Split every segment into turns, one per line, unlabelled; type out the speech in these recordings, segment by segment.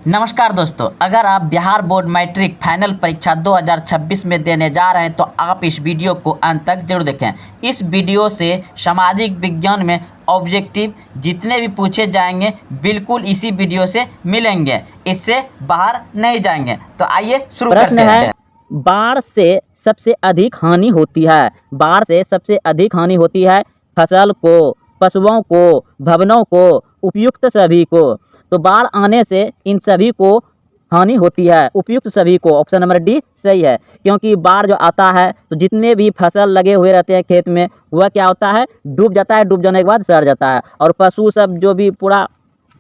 नमस्कार दोस्तों, अगर आप बिहार बोर्ड मैट्रिक फाइनल परीक्षा 2026 में देने जा रहे हैं तो आप इस वीडियो को अंत तक जरूर देखें। इस वीडियो से सामाजिक विज्ञान में ऑब्जेक्टिव जितने भी पूछे जाएंगे बिल्कुल इसी वीडियो से मिलेंगे, इससे बाहर नहीं जाएंगे। तो आइए शुरू करते हैं।
बाढ़ से सबसे अधिक हानि होती है। बाढ़ से सबसे अधिक हानि होती है फसल को, पशुओं को, भवनों को, उपयुक्त सभी को। तो बाढ़ आने से इन सभी को हानि होती है, उपयुक्त सभी को। ऑप्शन नंबर डी सही है, क्योंकि बाढ़ जो आता है तो जितने भी फसल लगे हुए रहते हैं खेत में वह क्या होता है, डूब जाता है। डूब जाने के बाद सड़ जाता है और पशु सब जो भी पूरा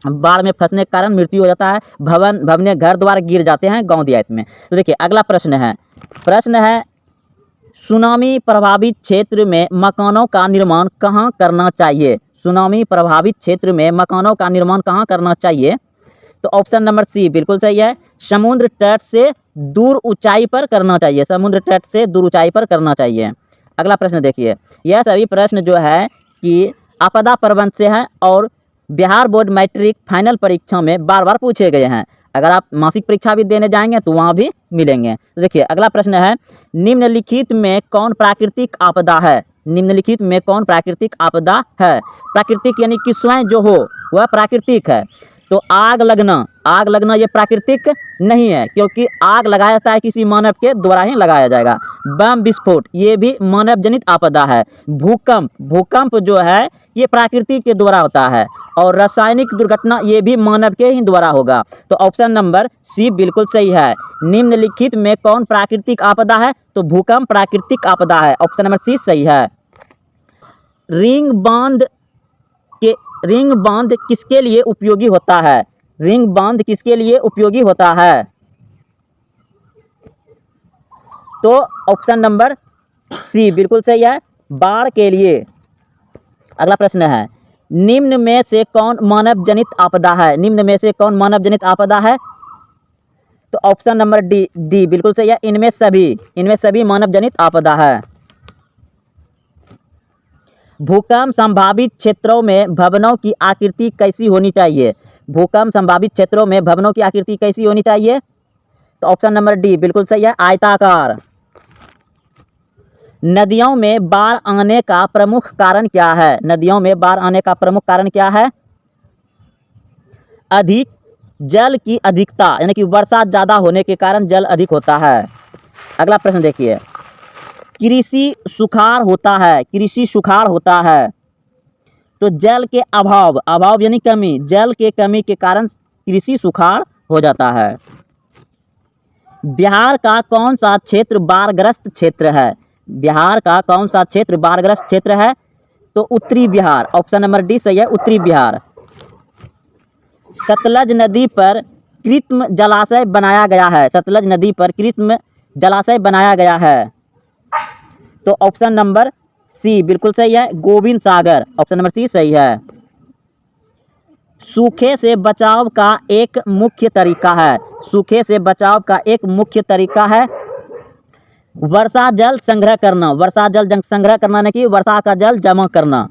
बाढ़ में फंसने के कारण मृत्यु हो जाता है। भवने घर द्वार गिर जाते हैं गांव देहात में। तो देखिए अगला प्रश्न है सुनामी प्रभावित क्षेत्र में मकानों का निर्माण कहाँ करना चाहिए। सुनामी प्रभावित क्षेत्र में मकानों का निर्माण कहाँ करना चाहिए। तो ऑप्शन नंबर सी बिल्कुल सही है, समुद्र तट से दूर ऊंचाई पर करना चाहिए। समुद्र तट से दूर ऊंचाई पर करना चाहिए। अगला प्रश्न देखिए, यह सभी प्रश्न जो है कि आपदा प्रबंध से है और बिहार बोर्ड मैट्रिक फाइनल परीक्षा में बार बार पूछे गए हैं। अगर आप मासिक परीक्षा भी देने जाएंगे तो वहाँ भी मिलेंगे। तो देखिए अगला प्रश्न है, निम्नलिखित में कौन प्राकृतिक आपदा है। निम्नलिखित में कौन प्राकृतिक आपदा है। प्राकृतिक यानी कि स्वयं जो हो वह प्राकृतिक है। तो आग लगना ये प्राकृतिक नहीं है, क्योंकि आग लगाया जाता है किसी मानव के द्वारा ही लगाया जाएगा। बम विस्फोट ये भी मानव जनित आपदा है। भूकंप जो है ये प्रकृति के द्वारा होता है और रासायनिक दुर्घटना ये भी मानव के ही द्वारा होगा। तो ऑप्शन नंबर सी बिल्कुल सही है। निम्नलिखित में कौन प्राकृतिक आपदा है, तो भूकंप प्राकृतिक आपदा है। ऑप्शन नंबर सी सही है। रिंग बांध किसके लिए उपयोगी होता है। रिंग बांध किसके लिए उपयोगी होता है, तो ऑप्शन नंबर सी बिल्कुल सही है, बाढ़ के लिए। अगला प्रश्न है, निम्न में से कौन मानव जनित आपदा है। निम्न में से कौन मानव जनित आपदा है, तो ऑप्शन नंबर डी बिल्कुल सही है, इनमें सभी मानव जनित आपदा है। भूकंप संभावित क्षेत्रों में भवनों की आकृति कैसी होनी चाहिए। भूकंप संभावित क्षेत्रों में भवनों की आकृति कैसी होनी चाहिए, तो ऑप्शन नंबर डी बिल्कुल सही है, आयताकार। नदियों में बाढ़ आने का प्रमुख कारण क्या है। नदियों में बाढ़ आने का प्रमुख कारण क्या है, अधिक जल की अधिकता, यानी कि वर्षा ज़्यादा होने के कारण जल अधिक होता है। अगला प्रश्न देखिए, कृषि सुखाड़ होता है तो जल के अभाव यानी कमी, जल के कमी के कारण कृषि सुखाड़ हो जाता है। बिहार का कौन सा क्षेत्र बाढ़ग्रस्त क्षेत्र है। बिहार का कौन सा क्षेत्र बाढ़ग्रस्त क्षेत्र है, तो उत्तरी बिहार। ऑप्शन नंबर डी सही है, उत्तरी बिहार। सतलज नदी पर कृत्रिम जलाशय बनाया गया है। सतलज नदी पर कृत्रिम जलाशय बनाया गया है, तो ऑप्शन नंबर सी बिल्कुल सही है, गोविंद सागर। ऑप्शन नंबर सी सही है। सूखे से बचाव का एक मुख्य तरीका है। सूखे से बचाव का एक मुख्य तरीका है वर्षा जल संग्रह करना। वर्षा जल संग्रह करना नहीं कि वर्षा का जल जमा करना।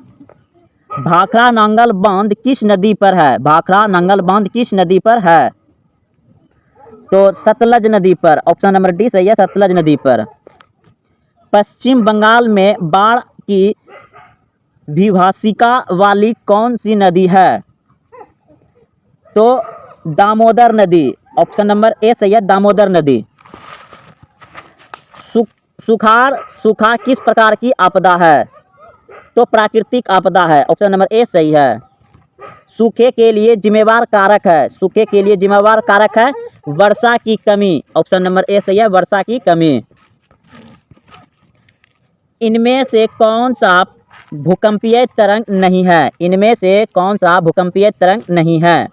भाखड़ा नांगल बांध किस नदी पर है। भाखड़ा नांगल बांध किस नदी पर है, तो सतलज नदी पर। ऑप्शन नंबर डी सही है, सतलज नदी पर। पश्चिम बंगाल में बाढ़ की विभीषिका वाली कौन सी नदी है, तो दामोदर नदी। ऑप्शन नंबर ए सही है, दामोदर नदी। सूखा किस प्रकार की आपदा है, तो प्राकृतिक आपदा है। ऑप्शन नंबर ए सही है। सूखे के लिए जिम्मेवार कारक है वर्षा की कमी। ऑप्शन नंबर ए सही है, वर्षा की कमी। इनमें से कौन सा भूकंपीय तरंग नहीं है। इनमें से कौन सा भूकंपीय तरंग नहीं है,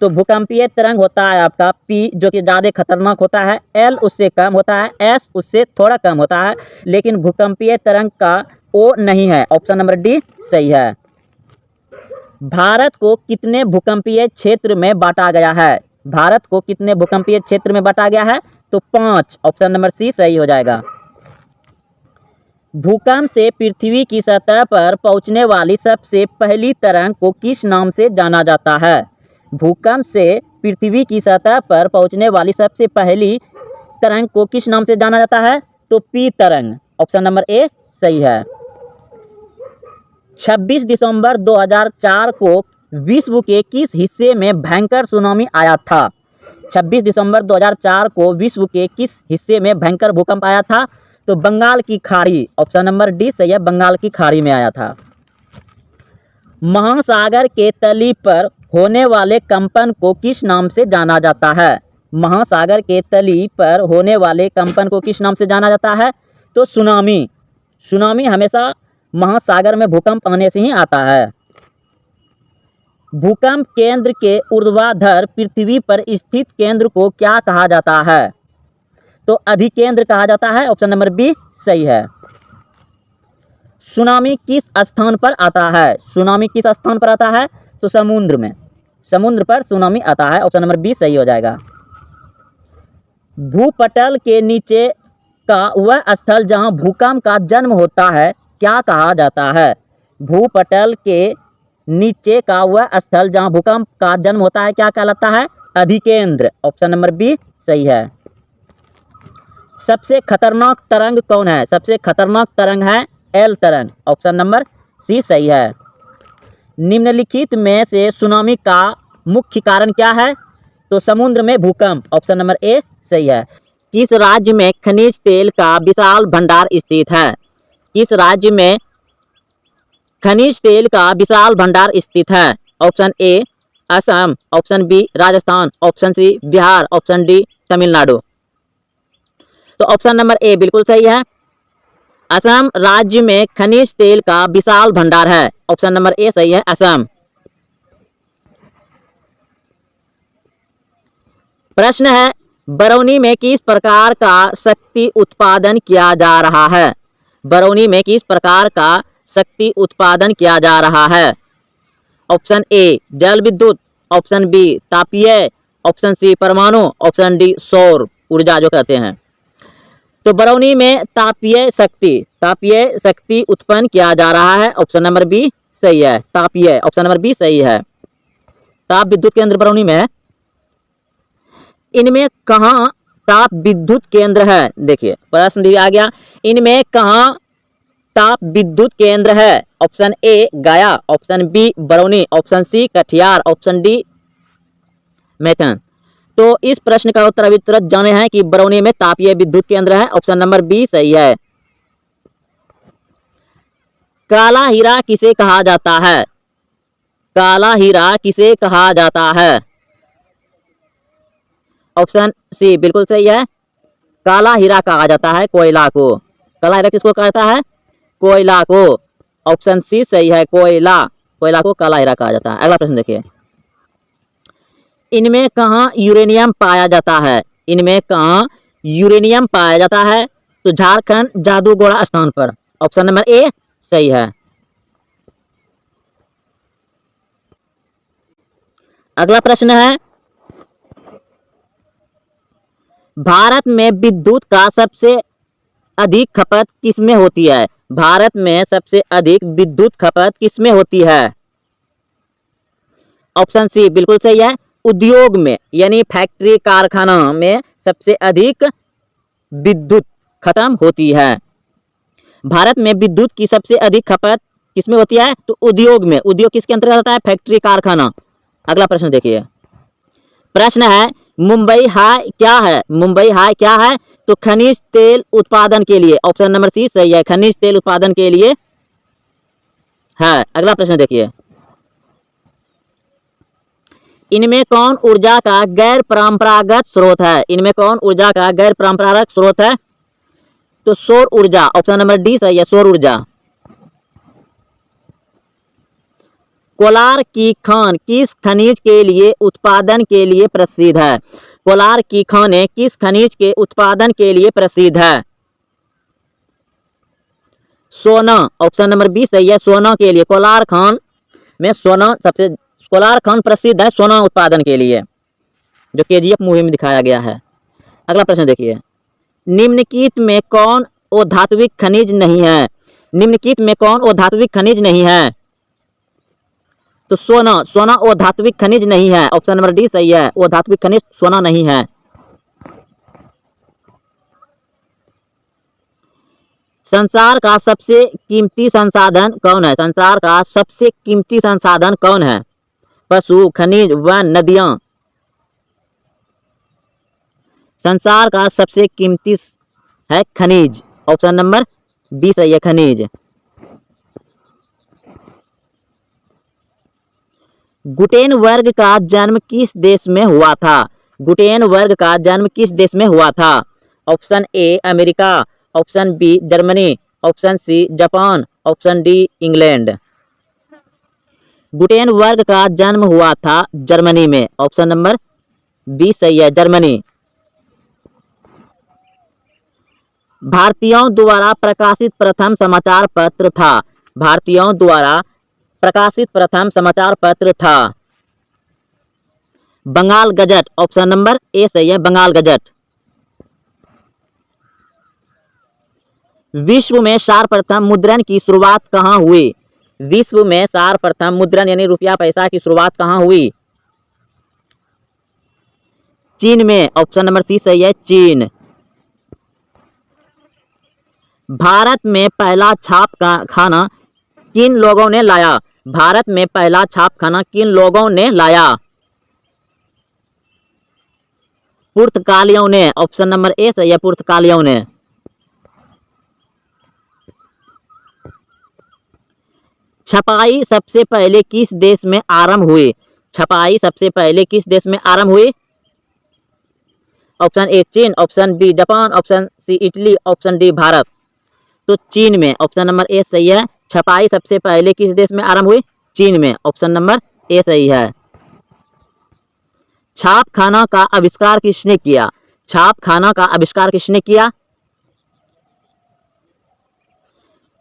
तो भूकंपीय तरंग होता है आपका पी, जो कि ज़्यादा खतरनाक होता है। एल उससे कम होता है, एस उससे थोड़ा कम होता है, लेकिन भूकंपीय तरंग का ओ नहीं है। ऑप्शन नंबर डी सही है। भारत को कितने भूकंपीय क्षेत्र में बांटा गया है। भारत को कितने भूकंपीय क्षेत्र में बांटा गया है, तो 5। ऑप्शन नंबर सी सही हो जाएगा। भूकंप से पृथ्वी की सतह पर पहुंचने वाली सबसे पहली तरंग को किस नाम से जाना जाता है। भूकंप से पृथ्वी की सतह पर पहुंचने वाली सबसे पहली तरंग को किस नाम से जाना जाता है? तो पी तरंग। ऑप्शन नंबर ए सही है। 26 दिसंबर 2004 को विश्व के किस हिस्से में भयंकर सुनामी आया था? 26 दिसंबर 2004 को विश्व के किस हिस्से में भयंकर भूकंप आया था? तो बंगाल की खाड़ी। ऑप्शन नंबर डी सही है, बंगाल की खाड़ी में आया था। महासागर के तली पर होने वाले कंपन को किस नाम से जाना जाता है? महासागर के तली पर होने वाले कंपन को किस नाम से जाना जाता है? तो सुनामी। सुनामी हमेशा महासागर में भूकंप आने से ही आता है। भूकंप केंद्र के ऊर्ध्वाधर पृथ्वी पर स्थित केंद्र को क्या कहा जाता है? तो अधिकेंद्र कहा जाता है। ऑप्शन नंबर बी सही है। सुनामी किस स्थान पर आता है? सुनामी किस स्थान पर आता है? तो समुद्र में। समुद्र पर सुनामी आता है। ऑप्शन नंबर बी सही हो जाएगा। भूपटल के नीचे का वह स्थल जहां भूकंप का जन्म होता है क्या कहा जाता है? भूपटल के नीचे का वह स्थल जहां भूकंप का जन्म होता है क्या कहलाता है? अधिकेंद्र। ऑप्शन नंबर बी सही है। सबसे खतरनाक तरंग कौन है? सबसे खतरनाक तरंग है एल तरंग। ऑप्शन नंबर सी सही है। निम्नलिखित में से सुनामी का मुख्य कारण क्या है? तो समुद्र में भूकंप। ऑप्शन नंबर ए सही है। किस राज्य में खनिज तेल का विशाल भंडार स्थित है? किस राज्य में खनिज तेल का विशाल भंडार स्थित है? Option A Assam, option B Rajasthan, option C Bihar, option D Tamil Nadu. तो ऑप्शन नंबर ए बिल्कुल सही है। असम राज्य में खनिज तेल का विशाल भंडार है। ऑप्शन नंबर ए सही है, असम। प्रश्न है, बरौनी में किस प्रकार का शक्ति उत्पादन किया जा रहा है? बरौनी में किस प्रकार का शक्ति उत्पादन किया जा रहा है? ऑप्शन ए जल विद्युत, ऑप्शन बी तापीय, ऑप्शन सी परमाणु, ऑप्शन डी सौर ऊर्जा जो कहते हैं। तो बरौनी में तापीय शक्ति उत्पन्न किया जा रहा है। ऑप्शन नंबर बी सही है, तापीय। ऑप्शन नंबर बी सही है। ताप विद्युत केंद्र बरौनी में है। इनमें कहाँ ताप विद्युत केंद्र है? देखिए प्रश्न दिया गया, इनमें कहाँ ताप विद्युत केंद्र है? Option A Gaya, option B Barauni, option C Katihar, option D Maithon. तो इस प्रश्न का उत्तर अभी तुरंत जाने हैं कि बरौनी में तापीय विद्युत केंद्र है। ऑप्शन नंबर बी सही है। काला हीरा किसे कहा जाता है? काला हीरा किसे कहा जाता है? ऑप्शन सी बिल्कुल सही है, काला हीरा कहा जाता है कोयला को। काला हीरा किसको कहा जाता है? कोयला को। ऑप्शन सी सही है, कोयला। कोयला को काला हीरा कहा जाता है। अगला प्रश्न देखिए, इनमें कहाँ यूरेनियम पाया जाता है? इनमें कहाँ यूरेनियम पाया जाता है? तो झारखंड जादूगोड़ा स्थान पर। ऑप्शन नंबर ए सही है। अगला प्रश्न है, भारत में विद्युत का सबसे अधिक खपत किसमें होती है? भारत में सबसे अधिक विद्युत खपत किसमें होती है? ऑप्शन सी बिल्कुल सही है, उद्योग में, यानी फैक्ट्री कारखाना में सबसे अधिक विद्युत खत्म होती है। भारत में विद्युत की सबसे अधिक खपत किसमें होती है? तो उद्योग में। उद्योग किसके अंतर्गत आता है? फैक्ट्री कारखाना। अगला प्रश्न देखिए, प्रश्न है, मुंबई हाई क्या है? मुंबई हाई क्या है? तो खनिज तेल उत्पादन के लिए। ऑप्शन नंबर सी सही है, खनिज तेल उत्पादन के लिए है। अगला प्रश्न देखिए, इनमें कौन ऊर्जा का गैर परंपरागत स्रोत है? इनमें कौन ऊर्जा का गैर परंपरागत स्रोत है? तो सौर ऊर्जा। ऑप्शन नंबर डी सही है, सौर ऊर्जा। कोलार की खान किस खनिज के लिए उत्पादन के लिए प्रसिद्ध है? कोलार की खानें किस खनिज के उत्पादन के लिए प्रसिद्ध है? सोना। ऑप्शन नंबर बी सही है, सोना के लिए। कोलार खान में सोना सबसे, कोलार खान प्रसिद्ध है सोना उत्पादन के लिए, जो केजीएफ मूवी में दिखाया गया है। अगला प्रश्न देखिए, निम्नलिखित में कौन अधात्विक खनिज नहीं है? निम्नलिखित में कौन अधात्विक खनिज नहीं है? तो सोना, सोना वो धात्विक खनिज नहीं है। ऑप्शन नंबर डी सही है, वो धात्विक खनिज सोना नहीं है। संसार का सबसे कीमती संसाधन कौन है? संसार का सबसे कीमती संसाधन कौन है? पशु, खनिज, वन, नदियां। संसार का सबसे कीमती है खनिज। ऑप्शन नंबर बी सही है, खनिज। गुटेनबर्ग का जन्म किस देश में हुआ था? गुटेनबर्ग का जन्म किस देश में हुआ था? Option A America, option B Germany, option C Japan, option D England. Gutenberg का जन्म हुआ था जर्मनी में। ऑप्शन नंबर बी सही है, जर्मनी। भारतीयों द्वारा प्रकाशित प्रथम समाचार पत्र था। भारतीयों द्वारा प्रकाशित प्रथम समाचार पत्र था Bengal gazette. Option number A सही है, बंगाल गजट। विश्व में सर्वप्रथम मुद्रण की शुरुआत कहाँ हुई? विश्व में सर्वप्रथम मुद्रण यानी रुपया पैसा की शुरुआत कहाँ हुई? चीन में। ऑप्शन नंबर सी सही है, चीन। भारत में पहला छाप खाना किन लोगों ने लाया? भारत में पहला छाप खाना किन लोगों ने लाया? पुर्तगालियों ने। ऑप्शन नंबर ए सही है, पुर्तगालियों ने। छपाई सबसे पहले किस देश में आरंभ हुई? छपाई सबसे पहले किस देश में आरंभ हुई? ऑप्शन ए चीन, option B Japan, option C Italy, option D Bharat. तो चीन में। ऑप्शन नंबर ए सही है, छपाई सबसे पहले किस देश में आरंभ हुई? चीन में। ऑप्शन नंबर ए सही है। छाप खाना का आविष्कार किसने किया? छाप खाना का आविष्कार किसने किया?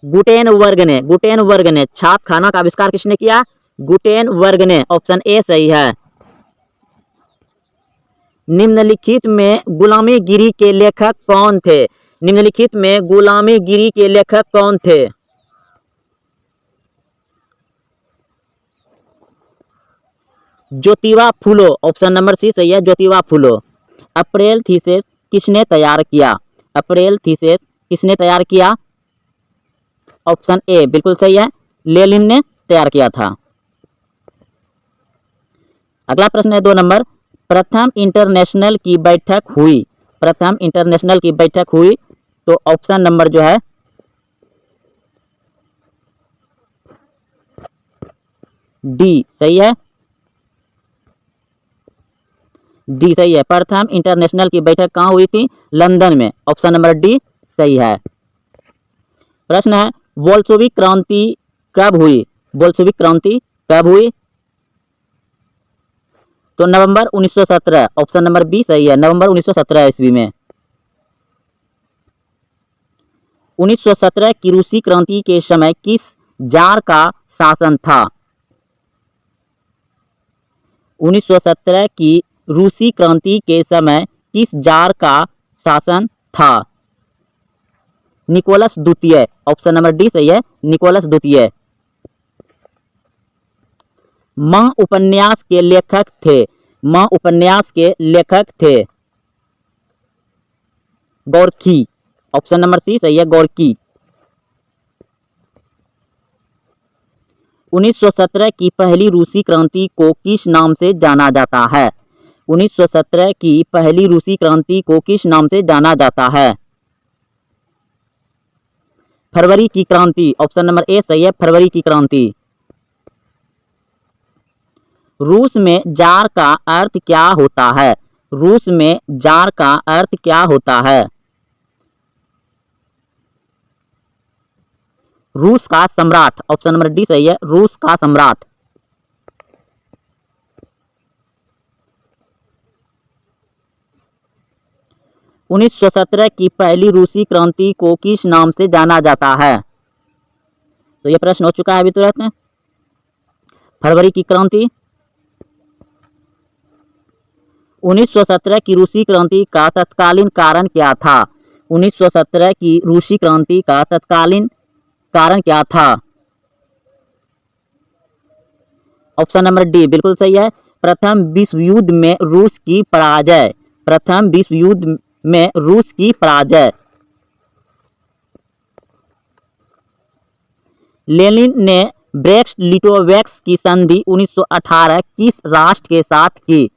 गुटेनबर्ग ने। गुटेनबर्ग ने। छाप खाना का आविष्कार किसने किया? गुटेनबर्ग ने। ऑप्शन ए सही है। निम्नलिखित में गुलामीगिरी के लेखक कौन थे? निम्नलिखित में गुलामीगिरी के लेखक कौन थे? Jyotiba Phule. Option number C सही है, ज्योतिबा फुले। अप्रैल थीसिस किसने तैयार किया? अप्रैल थीसिस किसने तैयार किया? ऑप्शन ए बिल्कुल सही है, लेनिन ने तैयार किया था। अगला प्रश्न है 2 नंबर। प्रथम इंटरनेशनल की बैठक हुई। प्रथम इंटरनेशनल की बैठक हुई तो ऑप्शन नंबर जो है डी सही है, डी सही है। प्रथम इंटरनेशनल की बैठक कहाँ हुई थी? लंदन में। ऑप्शन नंबर डी सही है। प्रश्न है बोल्शेविक क्रांति कब हुई? बोल्शेविक क्रांति कब हुई? तो नवंबर 1917। ऑप्शन नंबर बी सही है, नवंबर 1917 ईस्वी में। 1917 की रूसी क्रांति के समय किस जार का शासन था? 1917 की रूसी क्रांति के समय किस जार का शासन था? निकोलस द्वितीय। ऑप्शन नंबर डी सही है, निकोलस द्वितीय। मां उपन्यास के लेखक थे। मां उपन्यास के लेखक थे गोर्की। ऑप्शन नंबर सी सही है, गोर्की। 1917 की पहली रूसी क्रांति को किस नाम से जाना जाता है? 1917 की पहली रूसी क्रांति को किस नाम से जाना जाता है? फरवरी की क्रांति। ऑप्शन नंबर ए सही है, फरवरी की क्रांति। रूस में जार का अर्थ क्या होता है? रूस में जार का अर्थ क्या होता है? रूस का सम्राट। ऑप्शन नंबर डी सही है, रूस का सम्राट। उन्नीस सौ 17 की पहली रूसी क्रांति को किस नाम से जाना जाता है? तो ये प्रश्न हो चुका है अभी तुरंत में। फरवरी की क्रांति। 1917 की रूसी क्रांति का तत्कालीन कारण क्या था? 1917 की रूसी क्रांति का तत्कालीन कारण क्या था? ऑप्शन नंबर डी बिल्कुल सही है। प्रथम विश्व युद्ध में रूस की पराजय। प्रथम विश्व युद्ध में रूस की पराजय। लेनिन ने ब्रेस्ट लिटोवेक्स की संधि 1918 किस राष्ट्र के साथ की?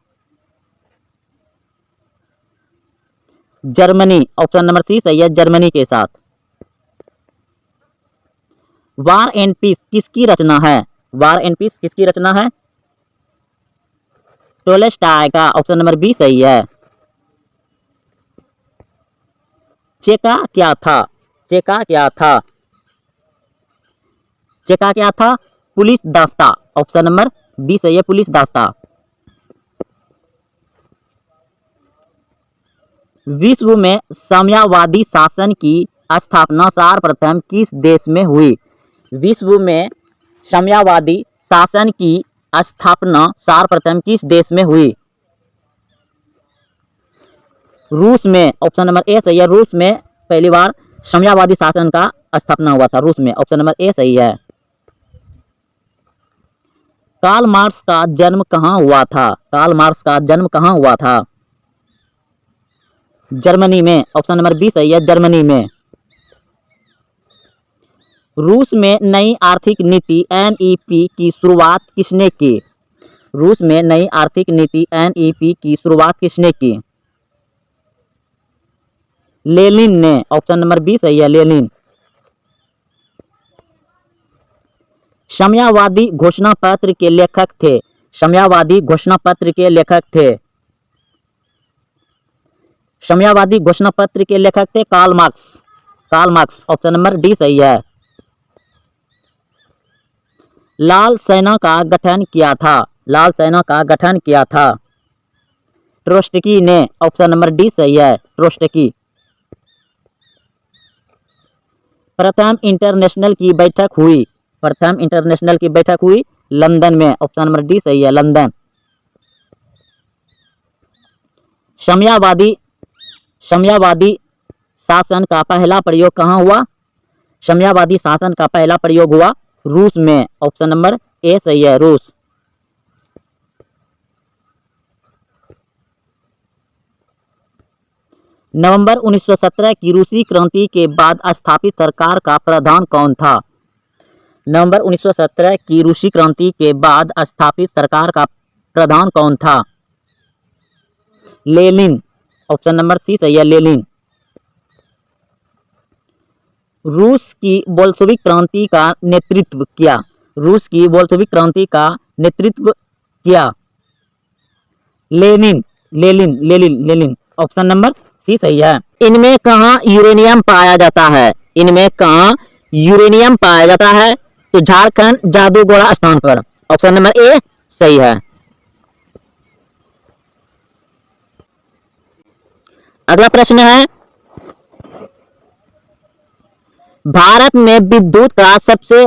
जर्मनी। ऑप्शन नंबर सी सही है, जर्मनी के साथ। वार एंड पीस किसकी रचना है? वार एंड पीस किसकी रचना है? टोल्स्टॉय का। ऑप्शन नंबर बी सही है। चेका क्या था? चेका क्या था? चेका क्या था? पुलिस दस्ता। ऑप्शन नंबर बी सही है, पुलिस दस्ता। विश्व में साम्यवादी शासन की स्थापना सर्वप्रथम किस देश में हुई? विश्व में साम्यवादी शासन की स्थापना सर्वप्रथम किस देश में हुई? रूस में। ऑप्शन नंबर ए सही है, रूस में पहली बार साम्यवादी शासन का स्थापना हुआ था, रूस में। ऑप्शन नंबर ए सही है। कार्ल मार्क्स का जन्म कहाँ हुआ था? कार्ल मार्क्स का जन्म कहाँ हुआ था? जर्मनी में। ऑप्शन नंबर बी सही है, जर्मनी में। रूस में नई आर्थिक नीति एनईपी की शुरुआत किसने की? रूस में नई आर्थिक नीति एनईपी की शुरुआत किसने की? लेनिन ने। ऑप्शन नंबर बी सही है, लेनिन। साम्यवादी घोषणा पत्र के लेखक थे। साम्यवादी घोषणा पत्र के लेखक थे। साम्यवादी घोषणा पत्र के लेखक थे Karl Marx. Karl Marx. Option number D सही है। लाल सेना का गठन किया था। लाल सेना का गठन किया था ट्रोट्स्की ने। ऑप्शन नंबर डी सही है, ट्रोट्स्की। प्रथम इंटरनेशनल की बैठक हुई। प्रथम इंटरनेशनल की बैठक हुई लंदन में। ऑप्शन नंबर डी सही है, लंदन। साम्यवादी शासन का पहला प्रयोग कहाँ हुआ? साम्यवादी शासन का पहला प्रयोग हुआ रूस में। ऑप्शन नंबर ए सही है, रूस। नवंबर 1917 की रूसी क्रांति के बाद स्थापित सरकार का प्रधान कौन था? नवंबर 1917 की रूसी क्रांति के बाद स्थापित सरकार का प्रधान कौन था? लेनिन। ऑप्शन नंबर सी सही है, लेनिन। रूस की बोल्शेविक क्रांति का नेतृत्व किया। रूस की बोल्शेविक क्रांति का नेतृत्व किया Lenin. Lenin Lenin Lenin. Option number C सही है। इनमें कहाँ यूरेनियम पाया जाता है? इनमें कहाँ यूरेनियम पाया जाता है? तो झारखंड जादूगोड़ा स्थान पर। ऑप्शन नंबर ए सही है। अगला प्रश्न है, भारत में विद्युत का सबसे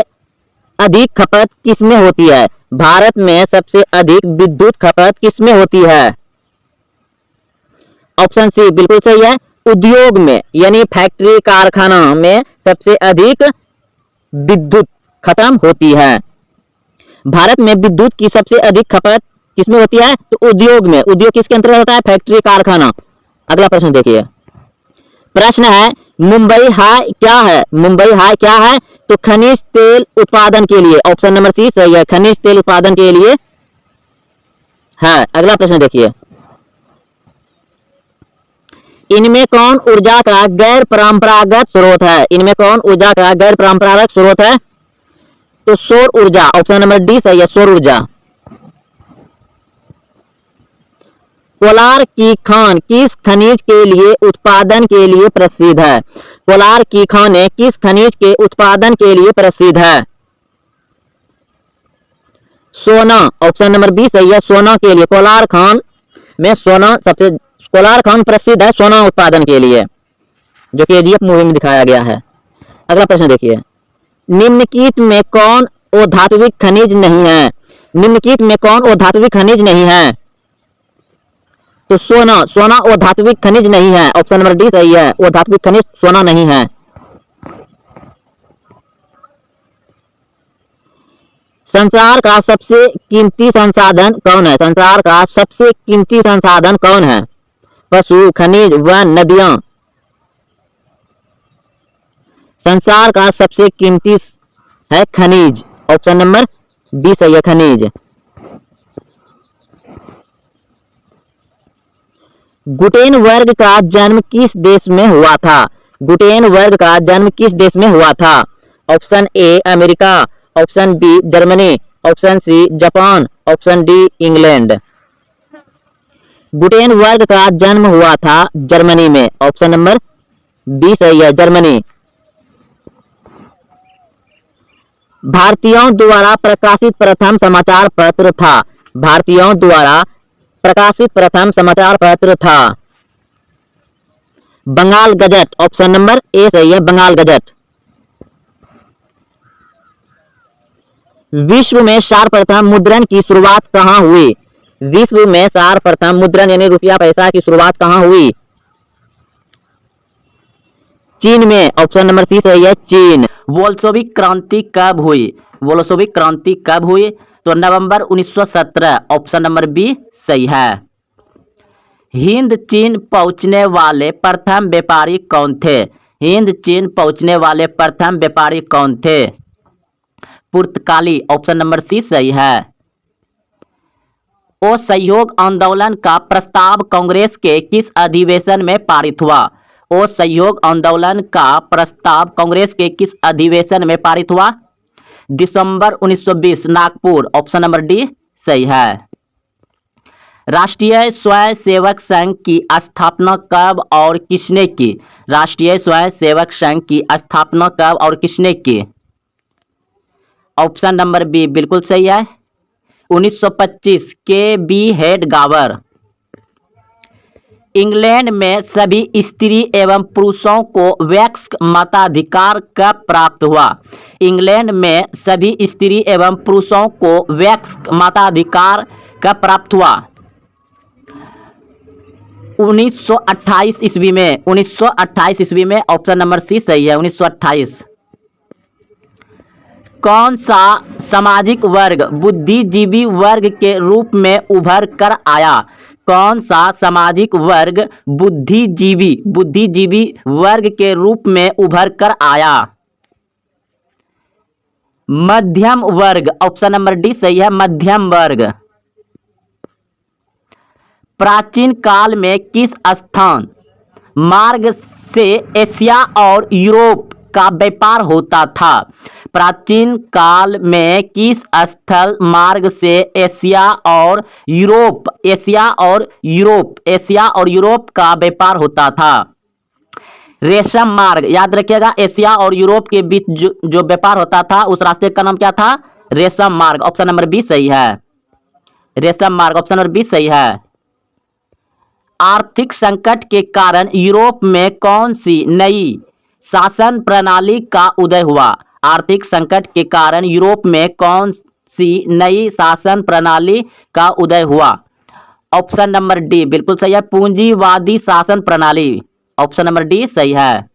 अधिक खपत किसमें होती है? भारत में सबसे अधिक विद्युत खपत किसमें होती है? ऑप्शन सी बिल्कुल सही है, उद्योग में, यानी फैक्ट्री कारखाना में सबसे अधिक विद्युत खत्म होती है। भारत में विद्युत की सबसे अधिक खपत किसमें होती है? तो उद्योग में। उद्योग किसके अंतर्गत होता है? फैक्ट्री कारखाना। अगला प्रश्न देखिए, प्रश्न है मुंबई हाई क्या है? मुंबई हाई क्या है? तो खनिज तेल उत्पादन के लिए। ऑप्शन नंबर सी सही है, खनिज तेल उत्पादन के लिए है। अगला प्रश्न देखिए, इनमें कौन ऊर्जा का गैर परंपरागत स्रोत है? इनमें कौन ऊर्जा का गैर परंपरागत स्रोत है? तो सौर ऊर्जा। ऑप्शन नंबर डी सही है, सौर ऊर्जा। कोलार की खान किस खनिज के लिए उत्पादन के लिए प्रसिद्ध है? कोलार की खानें किस खनिज के उत्पादन के लिए प्रसिद्ध है? सोना। ऑप्शन नंबर बी सही है, सोना के लिए। कोलार खान में सोना सबसे, कोलार खान प्रसिद्ध है सोना उत्पादन के लिए, जो कि एजीएफ मूवी में दिखाया गया है। अगला प्रश्न देखिए, निम्नलिखित में कौन अधात्विक खनिज नहीं है? निम्नलिखित में कौन अधात्विक खनिज नहीं है? तो सोना। सोना अधात्विक खनिज नहीं है। ऑप्शन नंबर डी सही है, अधात्विक खनिज सोना नहीं है। संसार का सबसे कीमती संसाधन कौन है? संसार का सबसे कीमती संसाधन कौन है? पशु, खनिज, वन, नदियां। संसार का सबसे कीमती है खनिज। ऑप्शन नंबर बी सही है, खनिज। गुटेनबर्ग का जन्म किस देश में हुआ था? गुटेनबर्ग का जन्म किस देश में हुआ था? Option A America, option B Germany, option C Japan, option D England. Gutenberg का जन्म हुआ था जर्मनी में। ऑप्शन नंबर बी सही है, जर्मनी। भारतीयों द्वारा प्रकाशित प्रथम समाचार पत्र था। भारतीयों द्वारा प्रकाशित प्रथम समाचार पत्र था Bengal gazette. Option number A सही है, बंगाल गजट। विश्व में सर्वप्रथम मुद्रण की शुरुआत कहाँ हुई? विश्व में सर्वप्रथम मुद्रण यानी रुपया पैसा की शुरुआत कहाँ हुई? चीन में। ऑप्शन नंबर सी सही है, चीन। बोल्शेविक क्रांति कब हुई? बोल्शेविक क्रांति कब हुई? तो नवंबर 1917। ऑप्शन नंबर बी सही है। हिंद चीन पहुंचने वाले प्रथम व्यापारी कौन थे? हिंद चीन पहुंचने वाले प्रथम व्यापारी कौन थे? पुर्तगाली। ऑप्शन नंबर सी सही है। असहयोग आंदोलन का प्रस्ताव कांग्रेस के किस अधिवेशन में पारित हुआ? असहयोग आंदोलन का प्रस्ताव कांग्रेस के किस अधिवेशन में पारित हुआ? दिसंबर 1920, नागपुर। ऑप्शन नंबर डी सही है। राष्ट्रीय स्वयंसेवक संघ की स्थापना कब और किसने की? राष्ट्रीय स्वयंसेवक संघ की स्थापना कब और किसने की? ऑप्शन नंबर बी बिल्कुल सही है, 1925, के बी हेडगावर। इंग्लैंड में सभी स्त्री एवं पुरुषों को वयस्क मताधिकार कब प्राप्त हुआ? इंग्लैंड में सभी स्त्री एवं पुरुषों को वयस्क मताधिकार कब प्राप्त हुआ? 1928 ईस्वी में। 1928 ईस्वी में। ऑप्शन नंबर सी सही है, 1928। कौन सा सामाजिक वर्ग बुद्धिजीवी वर्ग के रूप में उभर कर आया? कौन सा सामाजिक वर्ग बुद्धिजीवी वर्ग के रूप में उभर कर आया? मध्यम वर्ग। ऑप्शन नंबर डी सही है, मध्यम वर्ग। प्राचीन काल में किस स्थान मार्ग से एशिया और यूरोप का व्यापार होता था? प्राचीन काल में किस स्थल मार्ग से एशिया और यूरोप का व्यापार होता था? रेशम मार्ग। याद रखिएगा, एशिया और यूरोप के बीच जो व्यापार होता था उस रास्ते का नाम क्या था? रेशम मार्ग। ऑप्शन नंबर बी सही है, रेशम मार्ग। ऑप्शन नंबर बी सही है। आर्थिक संकट के कारण यूरोप में कौन सी नई शासन प्रणाली का उदय हुआ? आर्थिक संकट के कारण यूरोप में कौन सी नई शासन प्रणाली का उदय हुआ? ऑप्शन नंबर डी बिल्कुल सही है, पूंजीवादी शासन प्रणाली। ऑप्शन नंबर डी सही है।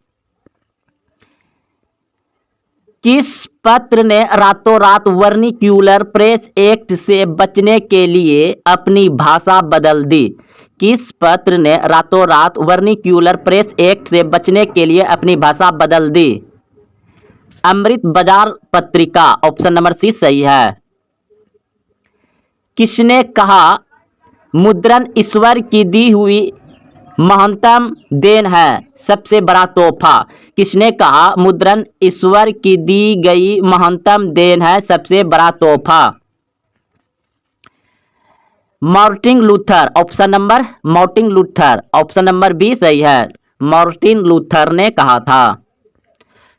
किस पत्र ने रातों रात वर्निक्यूलर प्रेस एक्ट से बचने के लिए अपनी भाषा बदल दी? किस पत्र ने रातों रात वर्निक्यूलर प्रेस एक्ट से बचने के लिए अपनी भाषा बदल दी? अमृत बाजार पत्रिका। ऑप्शन नंबर सी सही है। किसने कहा मुद्रण ईश्वर की दी हुई महत्तम देन है, सबसे बड़ा तोहफा? किसने कहा मुद्रण ईश्वर की दी गई महत्तम देन है, सबसे बड़ा तोहफा? Martin Luther. Option number B सही है, मार्टिन लूथर ने कहा था।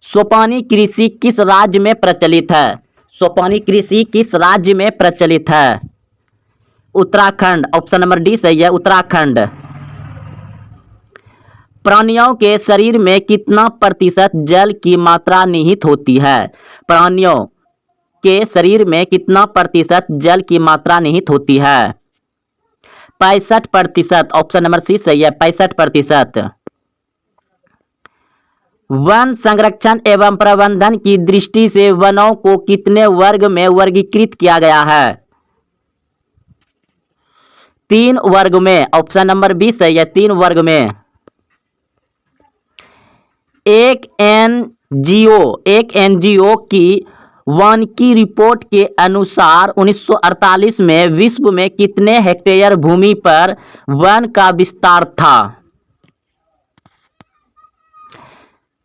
सोपानी कृषि किस राज्य में प्रचलित है? सोपानी कृषि किस राज्य में प्रचलित है? उत्तराखंड। ऑप्शन नंबर डी सही है, उत्तराखंड। प्राणियों के शरीर में कितना प्रतिशत जल की मात्रा निहित होती है? प्राणियों के शरीर में कितना प्रतिशत जल की मात्रा निहित होती है? 65%। ऑप्शन नंबर सी सही है, 65%। वन संरक्षण एवं प्रबंधन की दृष्टि से वनों को कितने वर्ग में वर्गीकृत किया गया है? 3 वर्ग में। ऑप्शन नंबर 20 सही है, 3 वर्ग में। एक एनजीओ की वानिकी रिपोर्ट के अनुसार 1948 में विश्व में कितने हेक्टेयर भूमि पर वन का विस्तार था?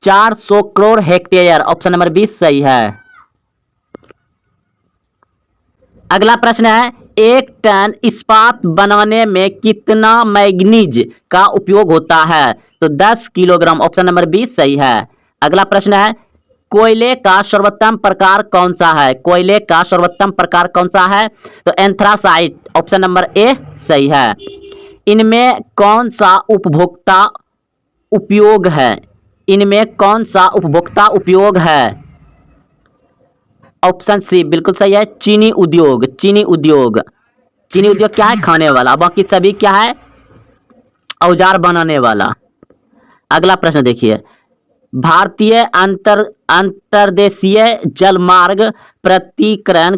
400 करोड़ हेक्टेयर। ऑप्शन नंबर 20 सही है। अगला प्रश्न है, 1 टन इस्पात बनाने में कितना मैग्नीज का उपयोग होता है? तो 10 किलोग्राम। ऑप्शन नंबर 20 सही है। अगला प्रश्न है, कोयले का सर्वोत्तम प्रकार कौन सा है? कोयले का सर्वोत्तम प्रकार कौन सा है? तो एंथ्रासाइट। ऑप्शन नंबर ए सही है। इनमें कौन सा उपभोक्ता उपयोग है? इनमें कौन सा उपभोक्ता उपयोग है? ऑप्शन सी बिल्कुल सही है, चीनी उद्योग। चीनी उद्योग क्या है? खाने वाला। बाकी सभी क्या है? औजार बनाने वाला। अगला प्रश्न देखिए, भारतीय अंतर्देशीय जलमार्ग प्राधिकरण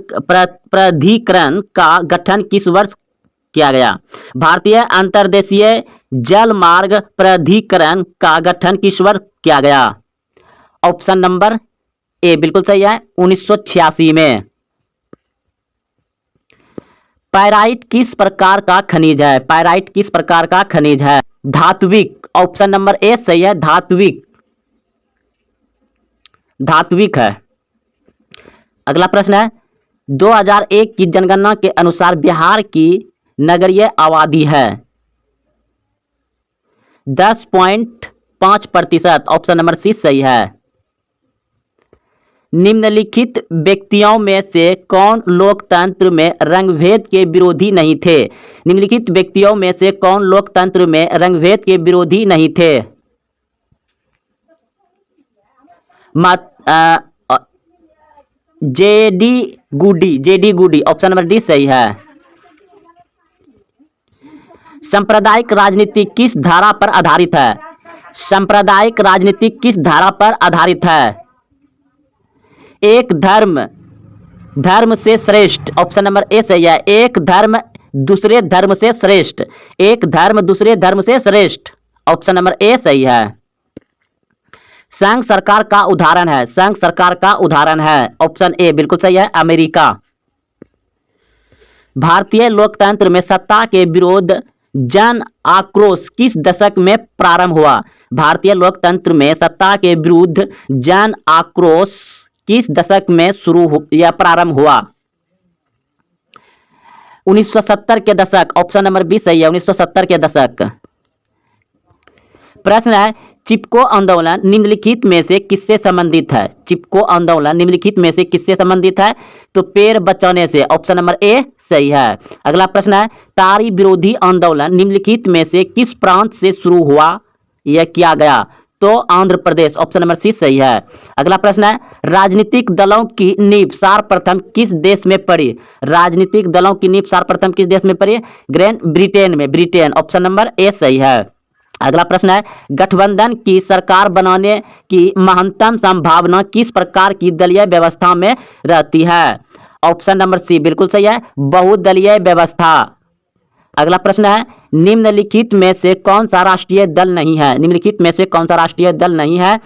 का गठन किस वर्ष किया गया? भारतीय अंतर्देशीय जलमार्ग प्राधिकरण का गठन किस वर्ष किया गया? ऑप्शन नंबर ए बिल्कुल सही है, 1986 में। पाइराइट किस प्रकार का खनिज है? पाइराइट किस प्रकार का खनिज है? धात्विक। ऑप्शन नंबर ए सही है, धात्विक है। अगला प्रश्न है, 2001 की जनगणना के अनुसार बिहार की नगरीय आबादी है 10.5%। ऑप्शन नंबर सी सही है। निम्नलिखित व्यक्तियों में से कौन लोकतंत्र में रंगभेद के विरोधी नहीं थे? निम्नलिखित व्यक्तियों में से कौन लोकतंत्र में रंगभेद के विरोधी नहीं थे? जेडी गुडी। ऑप्शन नंबर डी सही है। सांप्रदायिक राजनीति किस धारा पर आधारित है? सांप्रदायिक राजनीति किस धारा पर आधारित है? एक धर्म से श्रेष्ठ। ऑप्शन नंबर ए सही है, एक धर्म दूसरे धर्म से श्रेष्ठ। एक धर्म दूसरे धर्म से श्रेष्ठ। ऑप्शन नंबर ए सही है। संघ सरकार का उदाहरण है। संघ सरकार का उदाहरण है। ऑप्शन ए बिल्कुल सही है, अमेरिका। भारतीय लोकतंत्र में सत्ता के विरोध जन आक्रोश किस दशक में प्रारंभ हुआ? भारतीय लोकतंत्र में सत्ता के विरुद्ध जन आक्रोश किस दशक में प्रारंभ हुआ? 1970 के दशक। ऑप्शन नंबर बी सही है, 1970 के दशक। प्रश्न है, चिपको आंदोलन निम्नलिखित में से किससे संबंधित है? चिपको आंदोलन निम्नलिखित में से किससे संबंधित है? तो पेड़ बचाने से। ऑप्शन नंबर ए सही है। अगला प्रश्न है, तारी विरोधी आंदोलन निम्नलिखित में से किस प्रांत से शुरू हुआ यह किया गया? तो Andhra Pradesh. Option number C सही है। अगला प्रश्न है, राजनीतिक दलों की नींव सर्वप्रथम किस देश में पड़ी? राजनीतिक दलों की नींव सर्वप्रथम किस देश में पड़ी? ग्रेट ब्रिटेन में। ब्रिटेन। ऑप्शन नंबर ए सही है। अगला प्रश्न है, गठबंधन की सरकार बनाने की महत्तम संभावना किस प्रकार की दलीय व्यवस्था में रहती है? ऑप्शन नंबर सी बिल्कुल सही है, बहुदलीय व्यवस्था। अगला प्रश्न है, निम्नलिखित में से कौन सा राष्ट्रीय दल नहीं है? निम्नलिखित में से कौन सा राष्ट्रीय दल नहीं है?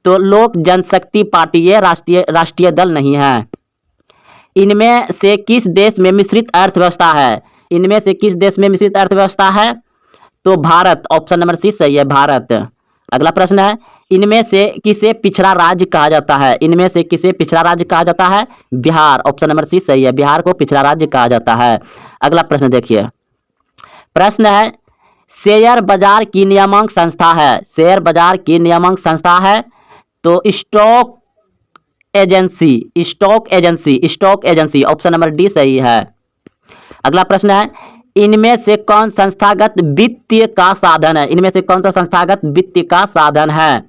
तो लोक जनशक्ति पार्टी ये राष्ट्रीय दल नहीं है। इनमें से किस देश में मिश्रित अर्थव्यवस्था है? इनमें से किस देश में मिश्रित अर्थव्यवस्था है? तो भारत। ऑप्शन नंबर सी सही है, भारत। अगला प्रश्न है, इनमें से किसे पिछड़ा राज्य कहा जाता है? इनमें से किसे पिछड़ा राज्य कहा जाता है? बिहार। ऑप्शन नंबर सी सही है, बिहार को पिछड़ा राज्य कहा जाता है। अगला प्रश्न देखिए, प्रश्न है, शेयर बाजार की नियामक संस्था है। शेयर बाजार की नियामक संस्था है तो stock agency. Option number D सही है। अगला प्रश्न है, इनमें से कौन संस्थागत वित्त का साधन है? इनमें से कौन सा संस्थागत वित्त का साधन है?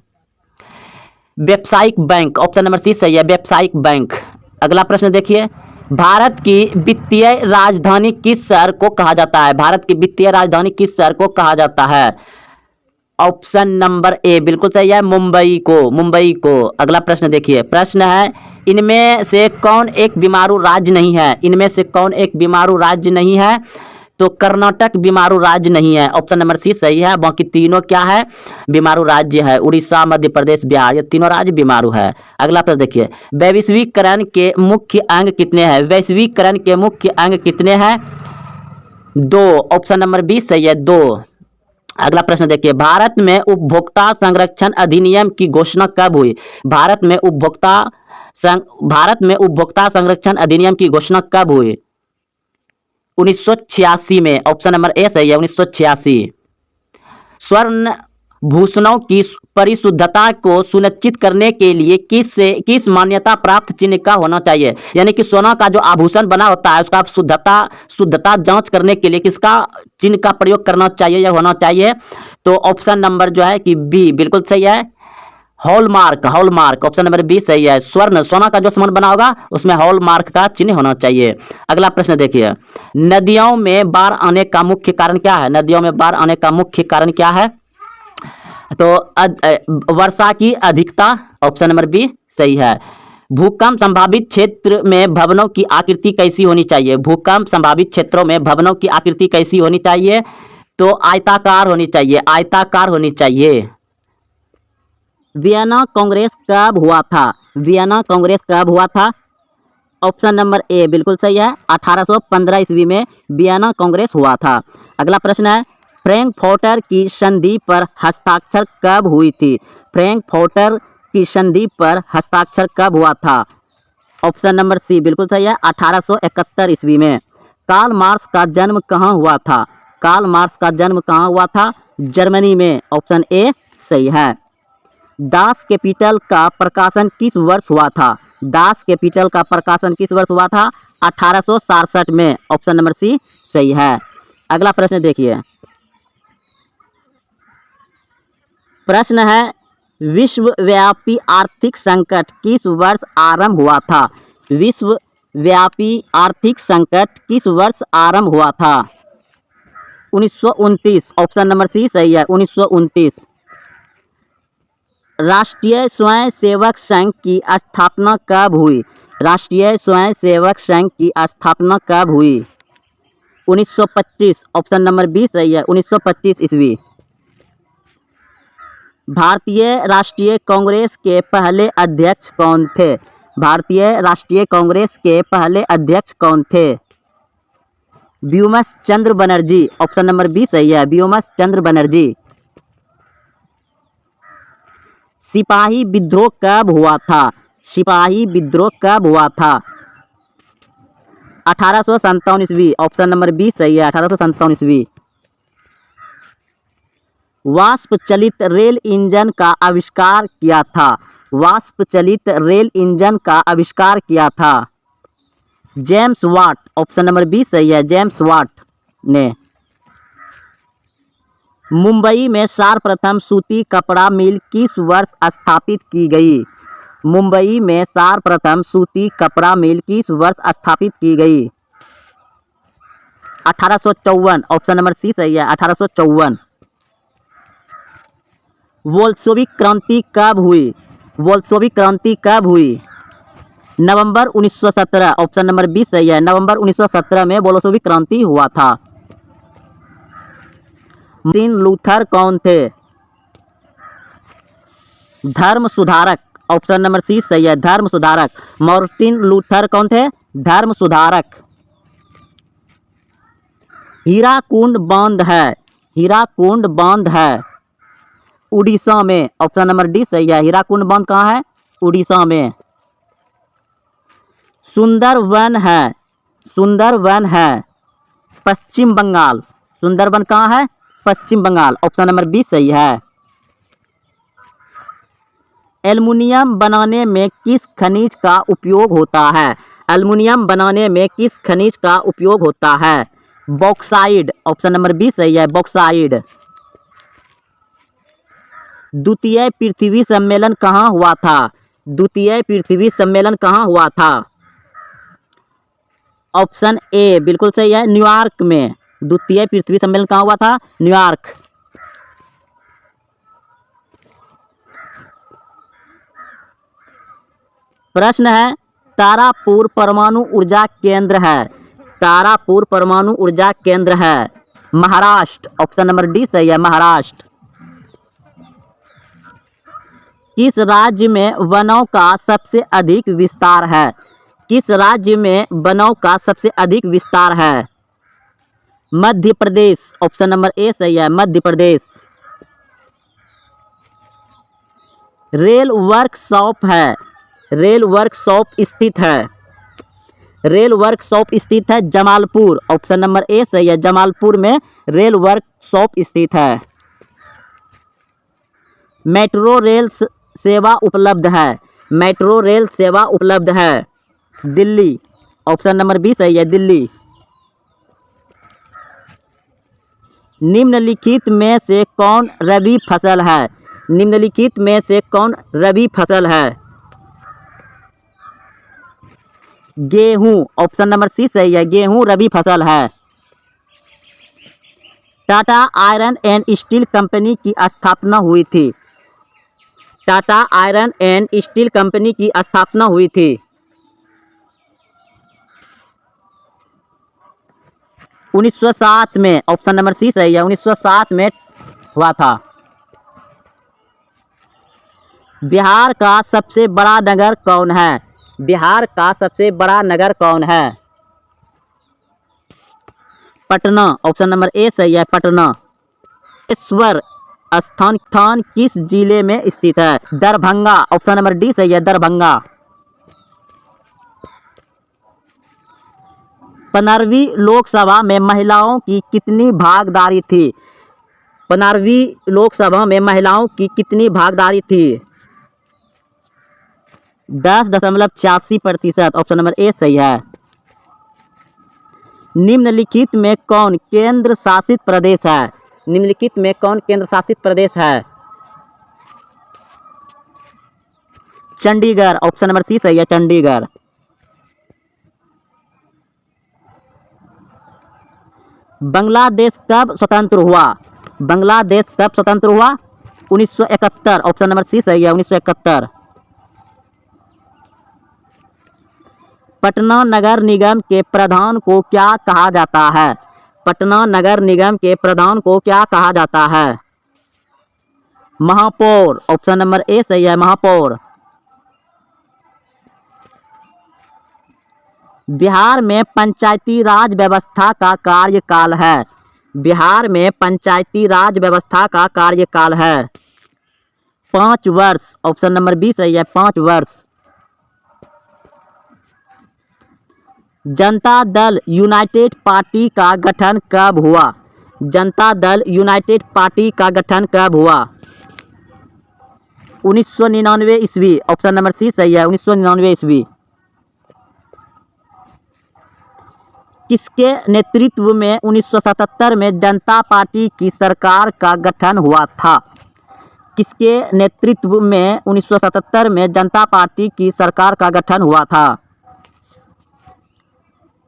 व्यावसायिक बैंक। ऑप्शन नंबर सी सही है, व्यावसायिक बैंक। अगला प्रश्न देखिए, भारत की वित्तीय राजधानी किस शहर को कहा जाता है? भारत की वित्तीय राजधानी किस शहर को कहा जाता है? ऑप्शन नंबर ए बिल्कुल सही है, मुंबई को। अगला प्रश्न देखिए, प्रश्न है इनमें से कौन एक बीमारू राज्य नहीं है? इनमें से कौन एक बीमारू राज्य नहीं है? तो कर्नाटक बीमारू राज्य नहीं है, ऑप्शन नंबर सी सही है। बाकी तीनों क्या है? बीमारू राज्य है। उड़ीसा, मध्य प्रदेश, बिहार, ये तीनों राज्य बीमारू है। अगला प्रश्न देखिए, वैश्वीकरण के मुख्य अंग कितने हैं? वैश्वीकरण के मुख्य अंग कितने हैं? 2, ऑप्शन नंबर बी सही है, 2। अगला प्रश्न देखिए, भारत में उपभोक्ता संरक्षण अधिनियम की घोषणा कब हुई? भारत में उपभोक्ता संरक्षण अधिनियम की घोषणा कब हुई? 1986 में, ऑप्शन नंबर ए सही है, 1986। स्वर्ण भूषणों की परिशुद्धता को सुनिश्चित करने के लिए किस मान्यता प्राप्त चिन्ह का होना चाहिए? यानी कि सोना का जो आभूषण बना होता है उसका शुद्धता जांच करने के लिए किसका चिन्ह का प्रयोग करना चाहिए या होना चाहिए? तो ऑप्शन नंबर जो है कि बी बिल्कुल सही है, हॉलमार्क। ऑप्शन नंबर बी सही है। सोना का जो सामान बना होगा उसमें हॉलमार्क का चिन्ह होना चाहिए। अगला प्रश्न देखिए, नदियों में बाढ़ आने का मुख्य कारण क्या है? नदियों में बाढ़ आने का मुख्य कारण क्या है? तो वर्षा की अधिकता, ऑप्शन नंबर बी सही है। भूकंप संभावित क्षेत्र में भवनों की आकृति कैसी होनी चाहिए? भूकंप संभावित क्षेत्रों में भवनों की आकृति कैसी होनी चाहिए? तो आयताकार होनी चाहिए। वियना कांग्रेस कब हुआ था? ऑप्शन नंबर ए बिल्कुल सही है, 1815 ईस्वी में वियना कांग्रेस हुआ था। अगला प्रश्न है, फ्रैंकफर्टर की संधि पर हस्ताक्षर कब हुई थी? फ्रैंकफर्टर की संधि पर हस्ताक्षर कब हुआ था? ऑप्शन नंबर सी बिल्कुल सही है, 1871 ईस्वी में। कार्ल मार्क्स का जन्म कहाँ हुआ था? जर्मनी में, ऑप्शन ए सही है। दास कैपिटल का प्रकाशन किस वर्ष हुआ था? 1867 में, ऑप्शन नंबर सी सही है। अगला प्रश्न देखिए, प्रश्न है विश्वव्यापी आर्थिक संकट किस वर्ष आरंभ हुआ था? विश्वव्यापी आर्थिक संकट किस वर्ष आरंभ हुआ था? 1929, ऑप्शन नंबर सी सही है, 1929। राष्ट्रीय स्वयंसेवक संघ की स्थापना कब हुई? 1925, ऑप्शन नंबर बी सही है, 1925 ईस्वी। भारतीय राष्ट्रीय कांग्रेस के पहले अध्यक्ष कौन थे? व्योमस चंद्र बनर्जी, ऑप्शन नंबर बी सही है, व्योमस चंद्र बनर्जी। सिपाही विद्रोह कब हुआ था? 1857 ईस्वी, ऑप्शन नंबर बी सही है, 1857 ईस्वी। वाष्प चलित रेल इंजन का आविष्कार किया था? James Watt, option number B सही है, जेम्स वाट ने। मुंबई में सर्वप्रथम सूती कपड़ा मिल किस वर्ष स्थापित की गई? 1854, ऑप्शन नंबर सी सही है, 1854। बोल्शेविक क्रांति कब हुई? नवंबर 1917, ऑप्शन नंबर बी सही है, नवंबर 1917 में बोल्शेविक क्रांति हुआ था। मार्टिन लूथर कौन थे? धर्म सुधारक, ऑप्शन नंबर सी सही है, धर्म सुधारक। मार्टिन लूथर कौन थे? धर्म सुधारक। हीराकुंड बांध है उड़ीसा में, ऑप्शन नंबर डी सही है, हीराकुंड बांध कहाँ है? उड़ीसा में। सुंदरवन है पश्चिम बंगाल, सुंदरवन कहाँ है? पश्चिम बंगाल, ऑप्शन नंबर बी सही है। एल्युमिनियम बनाने में किस खनिज का उपयोग होता है? बॉक्साइड, ऑप्शन नंबर बी सही है, बॉक्साइड। द्वितीय पृथ्वी सम्मेलन कहाँ हुआ था? ऑप्शन ए बिल्कुल सही है, न्यूयॉर्क में। द्वितीय पृथ्वी सम्मेलन कहाँ हुआ था? न्यूयॉर्क। प्रश्न है, तारापुर परमाणु ऊर्जा केंद्र है, तारापुर परमाणु ऊर्जा केंद्र है महाराष्ट्र। ऑप्शन नंबर डी सही है, महाराष्ट्र। किस राज्य में वनों का सबसे अधिक विस्तार है? किस राज्य में वनों का सबसे अधिक विस्तार है? Madhya Pradesh. Option number A सही है, मध्य प्रदेश। रेल वर्कशॉप है, रेल वर्कशॉप स्थित है, रेल वर्कशॉप स्थित है जमालपुर। ऑप्शन नंबर ए सही है, जमालपुर में रेल वर्कशॉप स्थित है। मेट्रो रेल सेवा उपलब्ध है, मेट्रो रेल सेवा उपलब्ध है दिल्ली। ऑप्शन नंबर बी सही है, दिल्ली। निम्नलिखित में से कौन रबी फसल है? निम्नलिखित में से कौन रबी फसल है? गेहूं। ऑप्शन नंबर सी सही है, गेहूं रबी फसल है। Tata iron and steel company की स्थापना हुई थी, Tata iron and steel company की स्थापना हुई थी 1907 में। ऑप्शन नंबर सी सही है, 1907 में हुआ था। बिहार का सबसे बड़ा नगर कौन है? बिहार का सबसे बड़ा नगर कौन है? पटना। ऑप्शन नंबर ए सही है, पटना। ईश्वर स्थान किस जिले में स्थित है? दरभंगा। ऑप्शन नंबर डी सही है, दरभंगा। 15वीं लोकसभा में महिलाओं की कितनी भागीदारी थी? 15वीं लोकसभा में महिलाओं की कितनी भागीदारी थी? 10.86%। ऑप्शन नंबर ए सही है। निम्नलिखित में कौन केंद्र शासित प्रदेश है? निम्नलिखित में कौन केंद्र शासित प्रदेश है? चंडीगढ़। ऑप्शन नंबर सी सही है, चंडीगढ़। बांग्लादेश कब स्वतंत्र हुआ? बांग्लादेश कब स्वतंत्र हुआ? 1971। ऑप्शन नंबर सी सही है, 1971। पटना नगर निगम के प्रधान को क्या कहा जाता है? पटना नगर निगम के प्रधान को क्या कहा जाता है? महापौर। ऑप्शन नंबर ए सही है, महापौर। बिहार में पंचायती राज व्यवस्था का कार्यकाल है, बिहार में पंचायती राज व्यवस्था का कार्यकाल है 5 वर्ष। ऑप्शन नंबर बी सही है, 5 वर्ष। जनता दल यूनाइटेड पार्टी का गठन कब हुआ? जनता दल यूनाइटेड पार्टी का गठन कब हुआ? 1999 ईस्वी। ऑप्शन नंबर सी सही है, 1999 ईस्वी। किसके नेतृत्व में 1977 में जनता पार्टी की सरकार का गठन हुआ था? किसके नेतृत्व में 1977 में जनता पार्टी की सरकार का गठन हुआ था?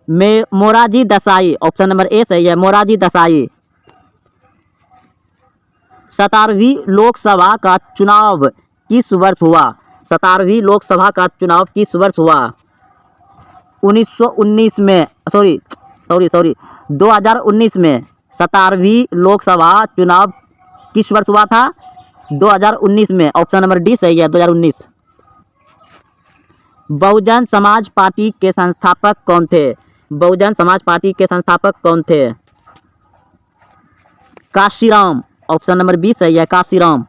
Morarji Desai. Option number A सही है, मोरारजी देसाई। 17वीं लोकसभा का चुनाव किस वर्ष हुआ? 17वीं लोकसभा का चुनाव किस वर्ष हुआ? 2019 में 2019 में 17वीं लोकसभा चुनाव किस वर्ष हुआ था? 2019 में। ऑप्शन नंबर डी सही है, 2019। बहुजन समाज पार्टी के संस्थापक कौन थे? बहुजन समाज पार्टी के संस्थापक कौन थे? काशीराम। ऑप्शन नंबर बी सही है, काशीराम।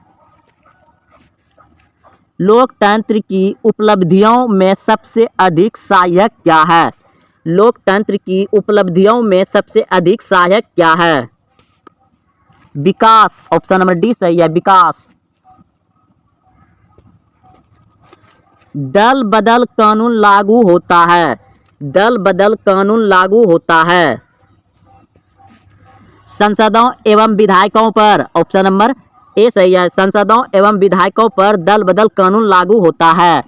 लोकतंत्र की उपलब्धियों में सबसे अधिक सहायक क्या है? लोकतंत्र की उपलब्धियों में सबसे अधिक सहायक क्या है? विकास। ऑप्शन नंबर डी सही है, विकास। दल बदल कानून लागू होता है, दल बदल कानून लागू होता है संसदों एवं विधायकों पर। ऑप्शन नंबर ए सही है, संसदों एवं विधायकों पर दल बदल कानून लागू होता है।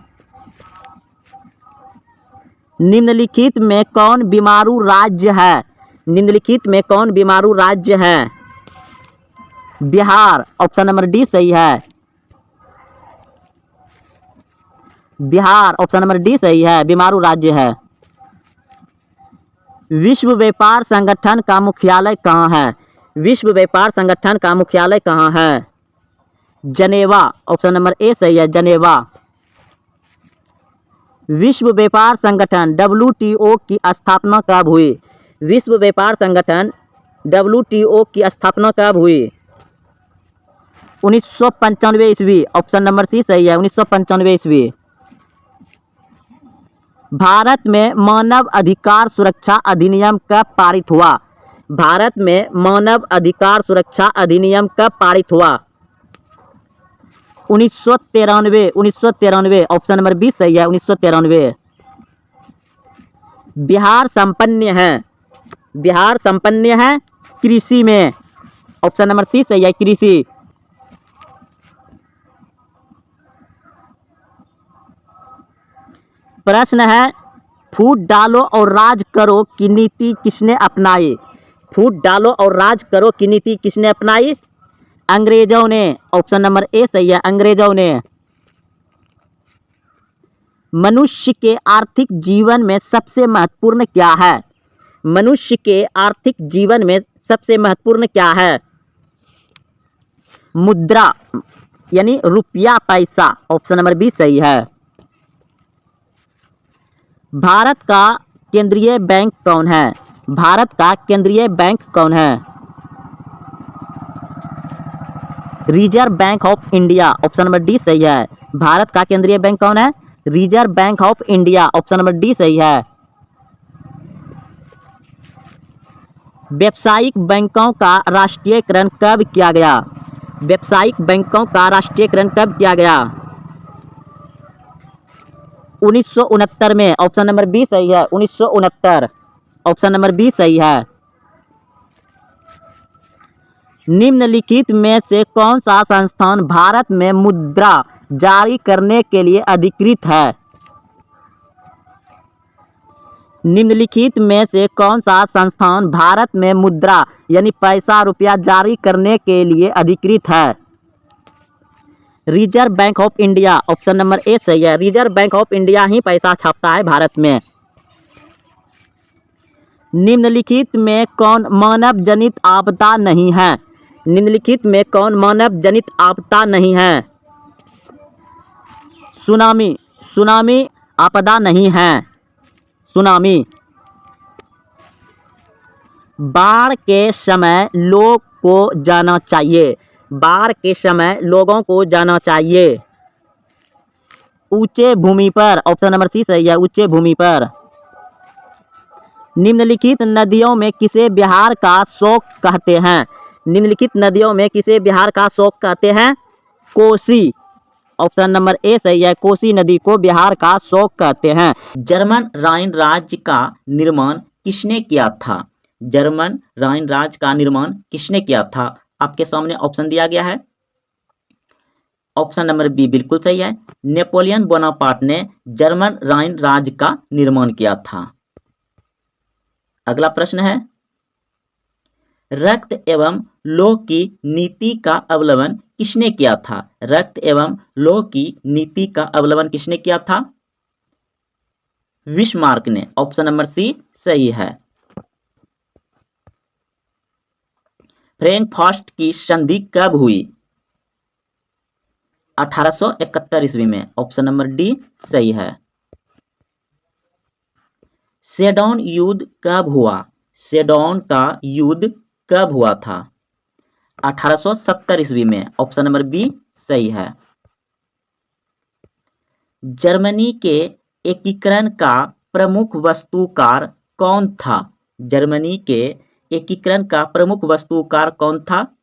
निम्नलिखित में कौन बीमारू राज्य है? निम्नलिखित में कौन बीमारू राज्य है? बिहार। ऑप्शन नंबर डी सही है। बिहार ऑप्शन नंबर डी सही है, बीमारू राज्य है। विश्व व्यापार संगठन का मुख्यालय कहाँ है? विश्व व्यापार संगठन का मुख्यालय कहाँ है? जनेवा ऑप्शन नंबर ए सही है, जनेवा। विश्व व्यापार संगठन WTO की स्थापना कब हुई? विश्व व्यापार संगठन WTO की स्थापना कब हुई? 1995 ईस्वी ऑप्शन नंबर सी सही है, 1995 ईस्वी। भारत में मानव अधिकार सुरक्षा अधिनियम कब पारित हुआ? भारत में मानव अधिकार सुरक्षा अधिनियम कब पारित हुआ? 1993 ऑप्शन नंबर बी सही है, 1993। बिहार संपन्न है, बिहार संपन्न है कृषि में, ऑप्शन नंबर सी सही है, कृषि। प्रश्न है, फूट डालो और राज करो की नीति किसने अपनाई? फूट डालो और राज करो की नीति किसने अपनाई? अंग्रेजों ने, ऑप्शन नंबर ए सही है, अंग्रेजों ने। मनुष्य के आर्थिक जीवन में सबसे महत्वपूर्ण क्या है? मनुष्य के आर्थिक जीवन में सबसे महत्वपूर्ण क्या है? मुद्रा यानी रुपया पैसा, ऑप्शन नंबर बी सही है। भारत का केंद्रीय बैंक कौन है? भारत का केंद्रीय बैंक कौन है? Reserve bank of India, option number D सही है। भारत का केंद्रीय बैंक कौन है? Reserve bank of India, option number D सही है। व्यावसायिक बैंकों का राष्ट्रीयकरण कब किया गया? व्यावसायिक बैंकों का राष्ट्रीयकरण कब किया गया? 1969 में, ऑप्शन नंबर बी सही है, 1969, ऑप्शन नंबर बी सही है। निम्नलिखित में से कौन सा संस्थान भारत में मुद्रा जारी करने के लिए अधिकृत है? निम्नलिखित में से कौन सा संस्थान भारत में मुद्रा यानी पैसा रुपया जारी करने के लिए अधिकृत है? Reserve bank of India, option number A सही है। रिजर्व बैंक ऑफ इंडिया ही पैसा छापता है भारत में। निम्नलिखित में कौन मानव जनित आपदा नहीं है? निम्नलिखित में कौन मानव जनित आपदा नहीं है? सुनामी, सुनामी आपदा नहीं है, सुनामी। बाढ़ के समय लोग को जाना चाहिए, बाढ़ के समय लोगों को जाना चाहिए। ऊंचे भूमि पर, ऑप्शन नंबर सी सही है, ऊंचे भूमि पर। निम्नलिखित नदियों में किसे बिहार का शोक कहते हैं? निम्नलिखित नदियों में किसे बिहार का शोक कहते हैं? कोसी, ऑप्शन नंबर ए सही है, कोसी नदी को बिहार का शोक कहते हैं। जर्मन राइन राज्य का निर्माण किसने किया था? जर्मन राइन राज्य का निर्माण किसने किया था? आपके सामने ऑप्शन दिया गया है। ऑप्शन नंबर बी बिल्कुल सही है, नेपोलियन बोनापार्ट ने जर्मन राइन राज्य का निर्माण किया था। अगला प्रश्न है, रक्त एवं लौह की नीति का अवलंबन किसने किया था? रक्त एवं लौह की नीति का अवलंबन किसने किया था? बिस्मार्क ने, ऑप्शन नंबर सी सही है। फ्रैंकफर्ट की संधि कब हुई? 1871 ईस्वी में, ऑप्शन नंबर डी सही है। सेडोन युद्ध कब हुआ? सेडोन का युद्ध कब हुआ था? 1870 ईस्वी में, ऑप्शन नंबर बी सही है। जर्मनी के एकीकरण का प्रमुख वस्तुकार कौन था? जर्मनी के एकीकरण का प्रमुख वस्तुकार कौन था?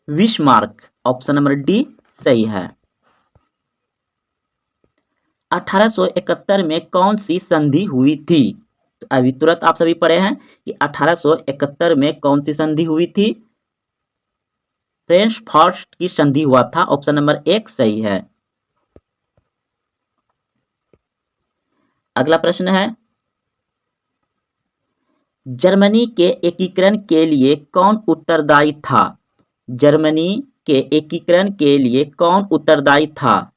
बिस्मार्क, ऑप्शन नंबर डी सही है। 1871 में कौन सी संधि हुई थी? तो अभी तुरंत आप सभी पढ़े हैं कि 1871 में कौन सी संधि हुई थी? फ्रैंकफर्ट की संधि हुआ था, ऑप्शन नंबर एक सही है। अगला प्रश्न है, जर्मनी के एकीकरण के लिए कौन उत्तरदायी था? जर्मनी के एकीकरण के लिए कौन उत्तरदायी था?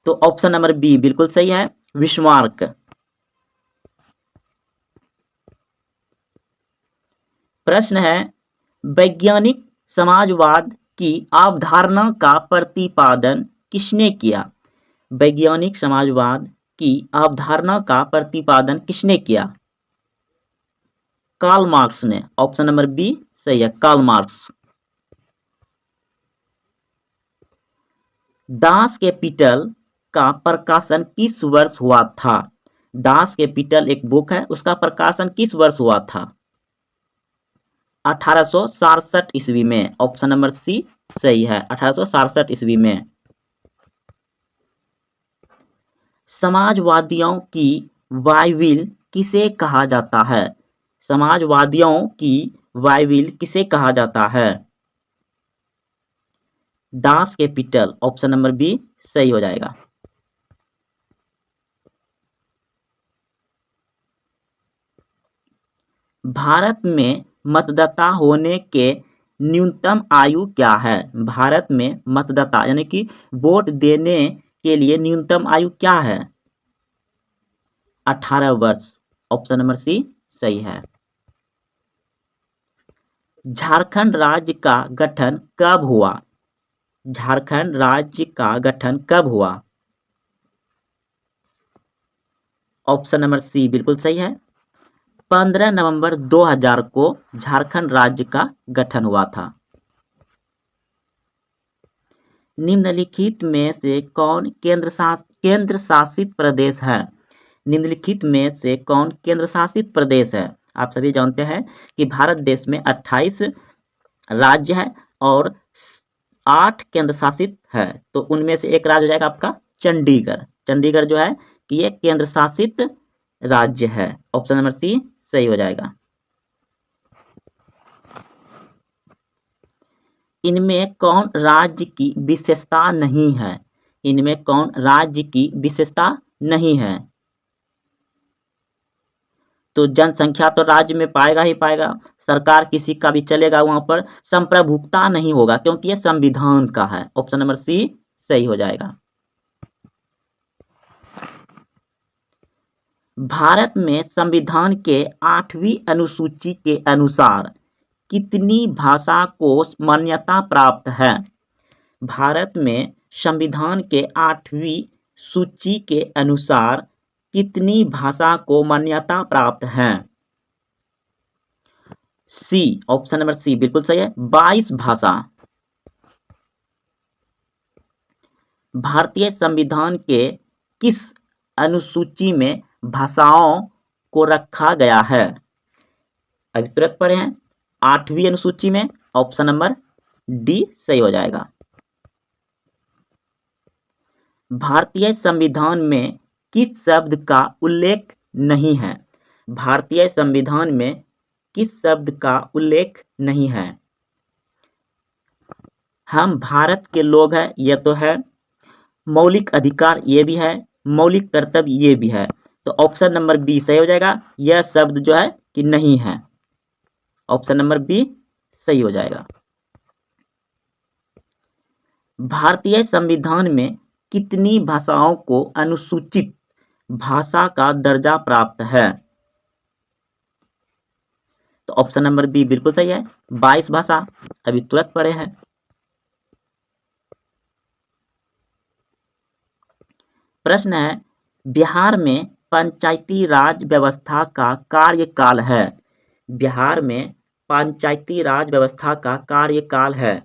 तो ऑप्शन नंबर बी बिल्कुल सही है, बिस्मार्क। प्रश्न है, वैज्ञानिक समाजवाद की अवधारणा का प्रतिपादन किसने किया? वैज्ञानिक समाजवाद की अवधारणा का प्रतिपादन किसने किया? कार्ल मार्क्स ने। ऑप्शन नंबर बी सही है, कार्ल मार्क्स। दास कैपिटल का प्रकाशन किस वर्ष हुआ था? दास कैपिटल एक बुक है, उसका प्रकाशन किस वर्ष हुआ था? 1867 ईस्वी में। ऑप्शन नंबर सी सही है, 1867 ईस्वी में। समाजवादियों की बाइबिल किसे कहा जाता है? समाजवादियों की बाइबिल किसे कहा जाता है? Das Kapital. Option number B सही हो जाएगा। भारत में मतदाता होने के न्यूनतम आयु क्या है? भारत में मतदाता यानी कि वोट देने के लिए न्यूनतम आयु क्या है? 18 वर्ष। ऑप्शन नंबर सी सही है। झारखंड राज्य का गठन कब हुआ? झारखंड राज्य का गठन कब हुआ? ऑप्शन नंबर सी बिल्कुल सही है, 15 नवंबर 2000 को झारखंड राज्य का गठन हुआ था। निम्नलिखित में से कौन केंद्र शासित प्रदेश है? निम्नलिखित में से कौन केंद्र शासित प्रदेश है? आप सभी जानते हैं कि भारत देश में 28 राज्य है और 8 केंद्र शासित है, तो उनमें से एक राज्य हो जाएगा आपका चंडीगढ़। चंडीगढ़ जो है कि ये केंद्र शासित राज्य है। ऑप्शन नंबर सी सही हो जाएगा। इनमें कौन राज्य की विशेषता नहीं है? इनमें कौन राज्य की विशेषता नहीं है? तो जनसंख्या तो राज्य में पाएगा ही पाएगा, सरकार किसी का भी चलेगा, वहां पर संप्रभुता नहीं होगा क्योंकि ये संविधान का है। ऑप्शन नंबर सी सही हो जाएगा। भारत में संविधान के 8वीं अनुसूची के अनुसार कितनी भाषा को मान्यता प्राप्त है? भारत में संविधान के 8वीं सूची के अनुसार कितनी भाषा को मान्यता प्राप्त है? सी। ऑप्शन नंबर सी बिल्कुल सही है, 22 भाषा। भारतीय संविधान के किस अनुसूची में भाषाओं को रखा गया है? अभी तुरंत पढ़े हैं, 8वीं अनुसूची में। ऑप्शन नंबर डी सही हो जाएगा। भारतीय संविधान में किस शब्द का उल्लेख नहीं है? भारतीय संविधान में किस शब्द का उल्लेख नहीं है? हम भारत के लोग हैं, यह तो है। मौलिक अधिकार ये भी है, मौलिक कर्तव्य ये भी है, तो ऑप्शन नंबर बी सही हो जाएगा। यह शब्द जो है कि नहीं है। ऑप्शन नंबर बी सही हो जाएगा। भारतीय संविधान में कितनी भाषाओं को अनुसूचित भाषा का दर्जा प्राप्त है? तो ऑप्शन नंबर बी बिल्कुल सही है, 22 भाषा। अभी तुरंत पढ़े हैं। प्रश्न है, बिहार में पंचायती राज व्यवस्था का कार्यकाल है? बिहार में पंचायती राज व्यवस्था का कार्यकाल है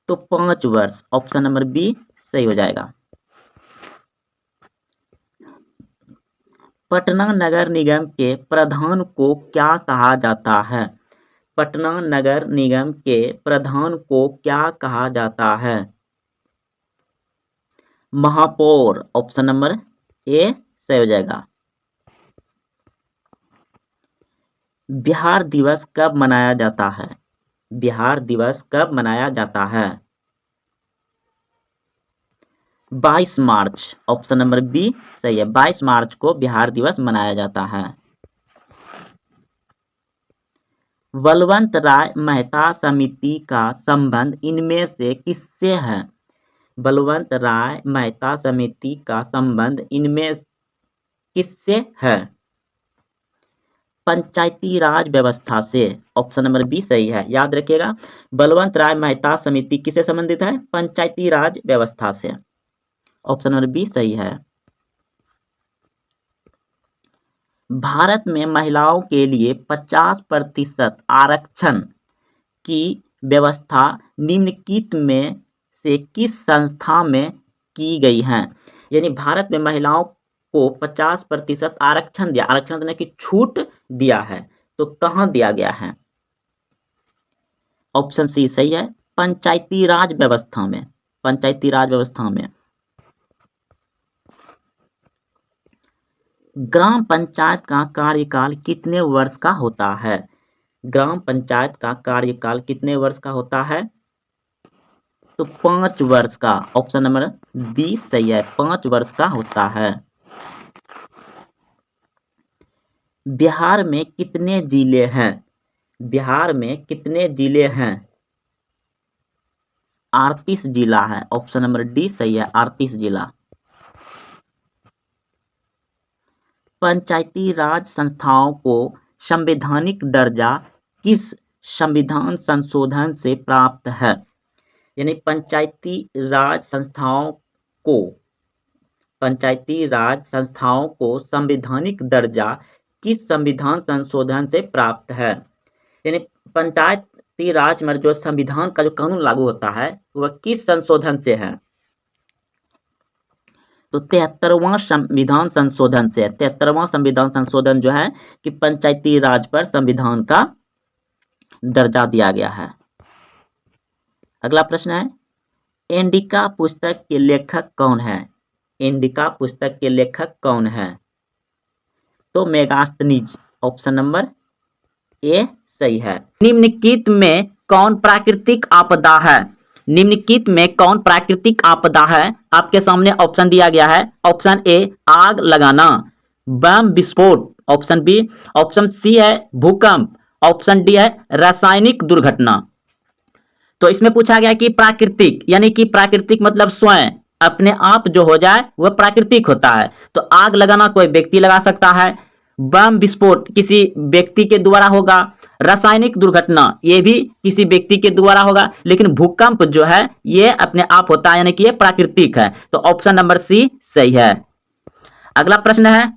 तो 5 वर्ष। ऑप्शन नंबर बी सही हो जाएगा। पटना नगर निगम के प्रधान को क्या कहा जाता है? पटना नगर निगम के प्रधान को क्या कहा जाता है? महापौर। ऑप्शन नंबर ए सही हो जाएगा। बिहार दिवस कब मनाया जाता है? बिहार दिवस कब मनाया जाता है? 22 मार्च। ऑप्शन नंबर बी सही है, 22 मार्च को बिहार दिवस मनाया जाता है। बलवंत राय मेहता समिति का संबंध इनमें से किससे है? बलवंत राय मेहता समिति का संबंध इनमें किससे है? पंचायती राज व्यवस्था से। ऑप्शन नंबर बी सही है, याद रखिएगा। बलवंत राय मेहता समिति किससे संबंधित है? पंचायती राज व्यवस्था से। ऑप्शन नंबर बी सही है। भारत में महिलाओं के लिए 50% आरक्षण की व्यवस्था निम्नलिखित में से किस संस्था में की गई है? यानी भारत में महिलाओं को 50% आरक्षण दिया, आरक्षण देने की छूट दिया है, तो कहाँ दिया गया है? ऑप्शन सी सही है, पंचायती राज व्यवस्था में। पंचायती राज व्यवस्था में। ग्राम पंचायत का कार्यकाल कितने वर्ष का होता है? ग्राम पंचायत का कार्यकाल कितने वर्ष का होता है? तो 5 वर्ष का। ऑप्शन नंबर बी सही है, 5 वर्ष का होता है। बिहार में कितने जिले हैं? बिहार में कितने जिले हैं? 38 जिला है। ऑप्शन नंबर डी सही है, 38 जिला। पंचायती राज संस्थाओं को संवैधानिक दर्जा किस संविधान संशोधन से प्राप्त है? यानी पंचायती राज संस्थाओं को संवैधानिक दर्जा किस संविधान संशोधन से प्राप्त है? यानी पंचायती राज में जो संविधान का जो कानून लागू होता है वह किस संशोधन से है? तो 73वां संविधान संशोधन से। 73वां संविधान संशोधन जो है कि पंचायती राज पर संविधान का दर्जा दिया गया है। अगला प्रश्न है, इंडिका पुस्तक के लेखक कौन है? इंडिका पुस्तक के लेखक कौन है? तो मेगास्थनीज। ऑप्शन नंबर ए सही है। निम्नलिखित में कौन प्राकृतिक आपदा है? निम्नलिखित में कौन प्राकृतिक आपदा है? आपके सामने ऑप्शन दिया गया है। ऑप्शन ए आग लगाना, बम विस्फोट, ऑप्शन बी, ऑप्शन सी है भूकंप, ऑप्शन डी है रासायनिक दुर्घटना। तो इसमें पूछा गया कि प्राकृतिक, यानी कि प्राकृतिक मतलब स्वयं अपने आप जो हो जाए वह प्राकृतिक होता है। तो आग लगाना कोई व्यक्ति लगा सकता है, बम विस्फोट किसी व्यक्ति के द्वारा होगा, रासायनिक दुर्घटना ये भी किसी व्यक्ति के द्वारा होगा, लेकिन भूकंप जो है ये अपने आप होता है, यानी कि ये प्राकृतिक है। तो ऑप्शन नंबर सी सही है। अगला प्रश्न है,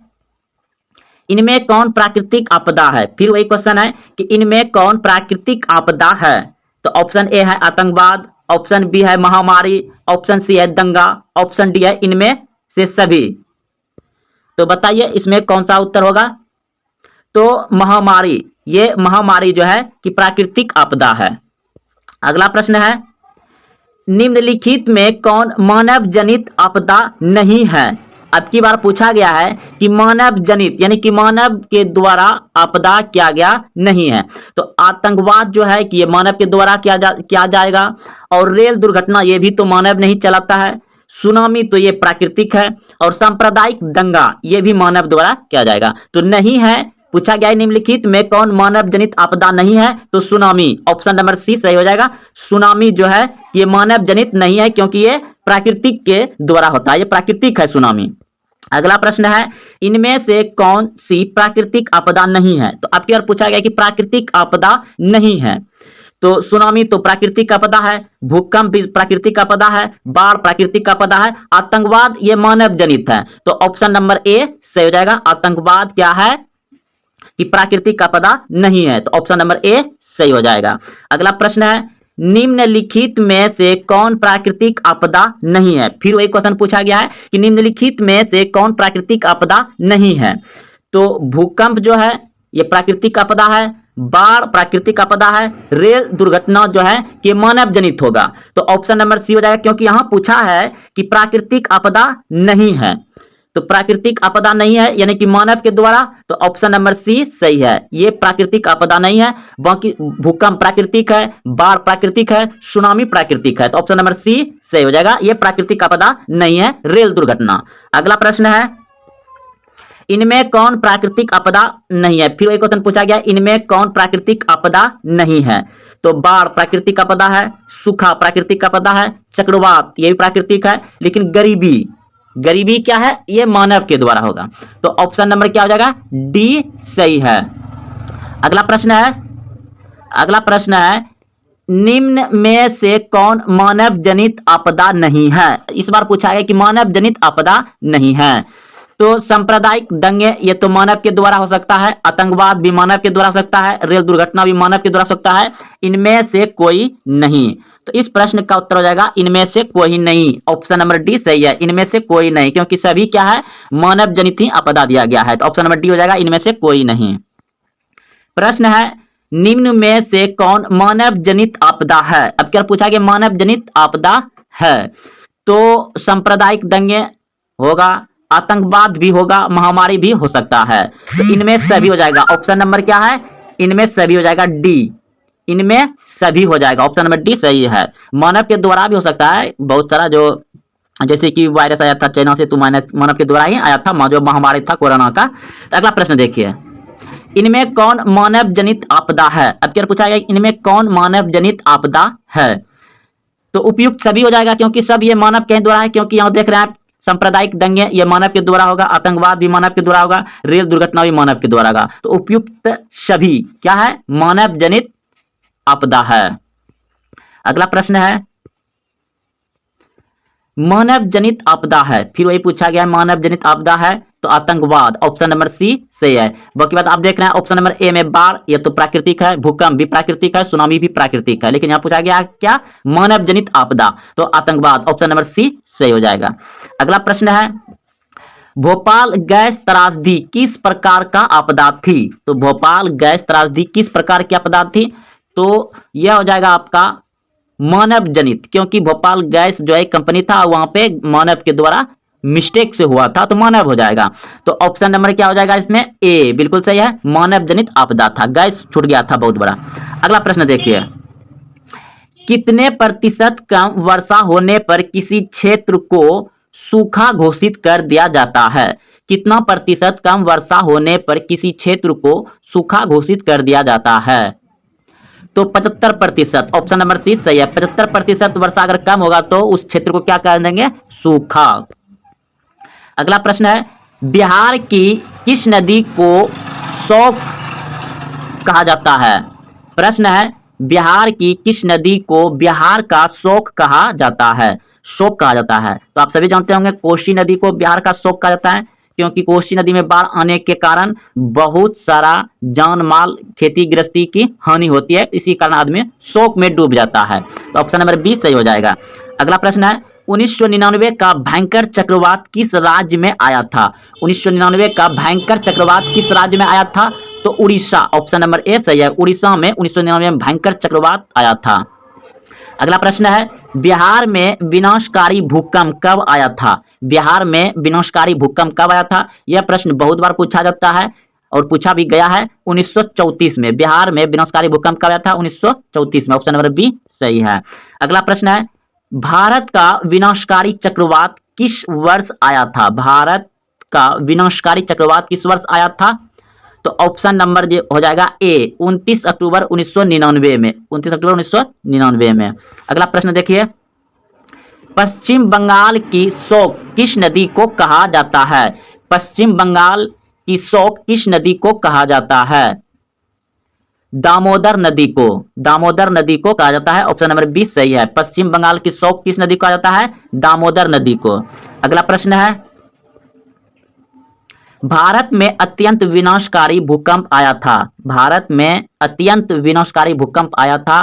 इनमें कौन प्राकृतिक आपदा है? फिर वही क्वेश्चन है कि इनमें कौन प्राकृतिक आपदा है? तो ऑप्शन ए है आतंकवाद, ऑप्शन बी है महामारी, ऑप्शन सी है दंगा, ऑप्शन डी है इनमें से सभी। तो बताइए इसमें कौन सा उत्तर होगा? तो महामारी, ये महामारी जो है कि प्राकृतिक आपदा है। अगला प्रश्न है, निम्नलिखित में कौन मानव जनित आपदा नहीं है? अब की बार पूछा गया है कि मानव जनित यानी कि मानव के द्वारा आपदा किया गया नहीं है। तो आतंकवाद जो है कि ये मानव के द्वारा किया जाएगा, और रेल दुर्घटना ये भी तो मानव नहीं चलाता है, सुनामी तो ये प्राकृतिक है, और सांप्रदायिक दंगा ये भी मानव द्वारा किया जाएगा। तो नहीं है, पूछा गया है निम्नलिखित में कौन मानव जनित आपदा नहीं है? तो सुनामी। ऑप्शन नंबर सी सही हो जाएगा। सुनामी जो है ये मानव जनित नहीं है, क्योंकि ये प्राकृतिक के द्वारा होता है, ये प्राकृतिक है सुनामी। अगला प्रश्न है, इनमें से कौन सी प्राकृतिक आपदा नहीं है? तो आपकी बार पूछा गया कि प्राकृतिक आपदा नहीं है। तो सुनामी तो प्राकृतिक आपदा है, भूकंप भी प्राकृतिक आपदा है, बाढ़ प्राकृतिक आपदा है, आतंकवाद ये मानव जनित है। तो ऑप्शन नंबर ए सही हो जाएगा। आतंकवाद क्या है कि प्राकृतिक आपदा नहीं है, तो ऑप्शन नंबर ए सही हो जाएगा। अगला प्रश्न है, निम्नलिखित में से कौन प्राकृतिक आपदा नहीं है? फिर वही क्वेश्चन पूछा गया है कि निम्नलिखित में से कौन प्राकृतिक आपदा नहीं है? तो भूकंप जो है ये प्राकृतिक आपदा है, बाढ़ प्राकृतिक आपदा है, रेल दुर्घटना जो है कि मानव जनित होगा। तो ऑप्शन नंबर सी हो जाएगा, क्योंकि यहां पूछा है कि प्राकृतिक आपदा नहीं है। तो प्राकृतिक आपदा नहीं है यानी कि मानव के द्वारा, तो ऑप्शन नंबर सी सही है, ये प्राकृतिक आपदा नहीं है। बाकी भूकंप प्राकृतिक है, बाढ़ प्राकृतिक है, सुनामी प्राकृतिक है। तो ऑप्शन नंबर सी सही हो जाएगा, ये प्राकृतिक आपदा नहीं है, रेल दुर्घटना। अगला प्रश्न है, इनमें कौन प्राकृतिक आपदा नहीं है? फिर वही क्वेश्चन पूछा गया, इनमें कौन प्राकृतिक आपदा नहीं है? तो बाढ़ प्राकृतिक आपदा है, सूखा प्राकृतिक आपदा है, चक्रवात ये भी प्राकृतिक है, लेकिन गरीबी, गरीबी क्या है, ये मानव के द्वारा होगा। तो ऑप्शन नंबर क्या हो जाएगा, डी सही है। अगला प्रश्न है निम्न में से कौन मानव जनित आपदा नहीं है। इस बार पूछा गया कि मानव जनित आपदा नहीं है। तो सांप्रदायिक दंगे ये तो मानव के द्वारा हो सकता है, आतंकवाद भी मानव के द्वारा हो सकता है, रेल दुर्घटना भी मानव के द्वारा हो सकता है, इनमें से कोई नहीं। तो इस प्रश्न का उत्तर हो जाएगा इनमें से कोई नहीं। ऑप्शन नंबर डी सही है, इनमें से कोई नहीं, क्योंकि सभी क्या है, मानव जनित ही आपदा दिया गया है। तो ऑप्शन नंबर डी हो जाएगा इनमें से कोई नहीं। प्रश्न है निम्न में से कौन मानव जनित आपदा है। अब क्या पूछा गया, मानव जनित आपदा है तो सांप्रदायिक दंगे होगा, आतंकवाद भी होगा, महामारी भी हो सकता है। तो इनमें सभी हो जाएगा। ऑप्शन नंबर क्या है, इनमें सभी हो जाएगा, डी, इनमें सभी हो जाएगा। ऑप्शन नंबर डी सही है। मानव के द्वारा भी हो सकता है, बहुत सारा जो जैसे कि वायरस आया था चाइना से, तो मानव के द्वारा ही आया था, जो महामारी था कोरोना का। तो अगला प्रश्न देखिए, इनमें कौन मानव जनित आपदा है। अब क्या पूछा गया, इनमें कौन मानव जनित आपदा है। तो उपयुक्त सभी हो जाएगा, क्योंकि सब ये मानव के द्वारा है, क्योंकि यहाँ देख रहे हैं आप सांप्रदायिक दंगे ये मानव के द्वारा होगा, आतंकवाद भी मानव के द्वारा होगा, रेल दुर्घटना भी मानव के द्वारा होगा। तो उपयुक्त सभी क्या है, मानव जनित आपदा है। अगला प्रश्न है मानव जनित आपदा है, फिर वही पूछा गया है मानव जनित आपदा है तो आतंकवाद, ऑप्शन नंबर सी सही है। बाकी बात आप देख रहे हैं ऑप्शन नंबर ए में बाढ़ ये तो प्राकृतिक है, भूकंप भी प्राकृतिक है, सुनामी भी प्राकृतिक है, लेकिन यहां पूछा गया क्या, मानव जनित आपदा, तो आतंकवाद, ऑप्शन नंबर सी सही हो जाएगा। अगला प्रश्न है भोपाल गैस त्रासदी किस प्रकार का आपदा थी। तो भोपाल गैस त्रासदी किस प्रकार की आपदा थी, तो यह हो जाएगा आपका मानव जनित, क्योंकि भोपाल गैस जो है कंपनी था वहां पे मानव के द्वारा मिस्टेक से हुआ था, तो मानव हो जाएगा। तो ऑप्शन नंबर क्या हो जाएगा इसमें, ए बिल्कुल सही है, मानव जनित आपदा था, गैस छूट गया था बहुत बड़ा। अगला प्रश्न देखिए, कितने प्रतिशत कम वर्षा होने पर किसी क्षेत्र को सूखा घोषित कर दिया जाता है। कितना प्रतिशत कम वर्षा होने पर किसी क्षेत्र को सूखा घोषित कर दिया जाता है। तो 75%, ऑप्शन नंबर सी सही है। 75% वर्षा अगर कम होगा तो उस क्षेत्र को क्या कर देंगे, सूखा। अगला प्रश्न है बिहार की किस नदी को शोक कहा जाता है। प्रश्न है बिहार की किस नदी को बिहार का शोक कहा जाता है, शोक कहा जाता है। तो आप सभी जानते होंगे कोसी नदी को बिहार का शोक कहा जाता है, क्योंकि कोसी नदी में बाढ़ आने के कारण बहुत सारा जान माल खेती गृहस्थी की हानि होती है, इसी कारण आदमी शोक में डूब जाता है। तो ऑप्शन नंबर बी सही हो जाएगा। अगला प्रश्न है 1999 का भयंकर चक्रवात किस राज्य में आया था। 1999 का भयंकर चक्रवात किस राज्य में आया था, तो उड़ीसा, ऑप्शन नंबर ए सही है। उड़ीसा में 1999 में भयंकर चक्रवात आया था। अगला प्रश्न है बिहार में विनाशकारी भूकंप कब आया था। बिहार में विनाशकारी भूकंप कब आया था, यह प्रश्न बहुत बार पूछा जाता है और पूछा भी गया है। 1934 में बिहार में विनाशकारी भूकंप कब आया था, 1934 में, ऑप्शन नंबर बी सही है। अगला प्रश्न है भारत का विनाशकारी चक्रवात किस वर्ष आया था। भारत का विनाशकारी चक्रवात किस वर्ष आया था, तो ऑप्शन नंबर हो जाएगा ए 29 अक्टूबर 1999 में, 29 अक्टूबर 1999 में। अगला प्रश्न देखिए पश्चिम बंगाल की शोक किस नदी को कहा जाता है। पश्चिम बंगाल की शोक किस नदी को कहा जाता है, दामोदर नदी को, दामोदर नदी को कहा जाता है, ऑप्शन नंबर बी सही है। पश्चिम बंगाल की शोक किस नदी को कहा जाता है, दामोदर नदी को। अगला प्रश्न है भारत में अत्यंत विनाशकारी भूकंप आया था। भारत में अत्यंत विनाशकारी भूकंप आया था,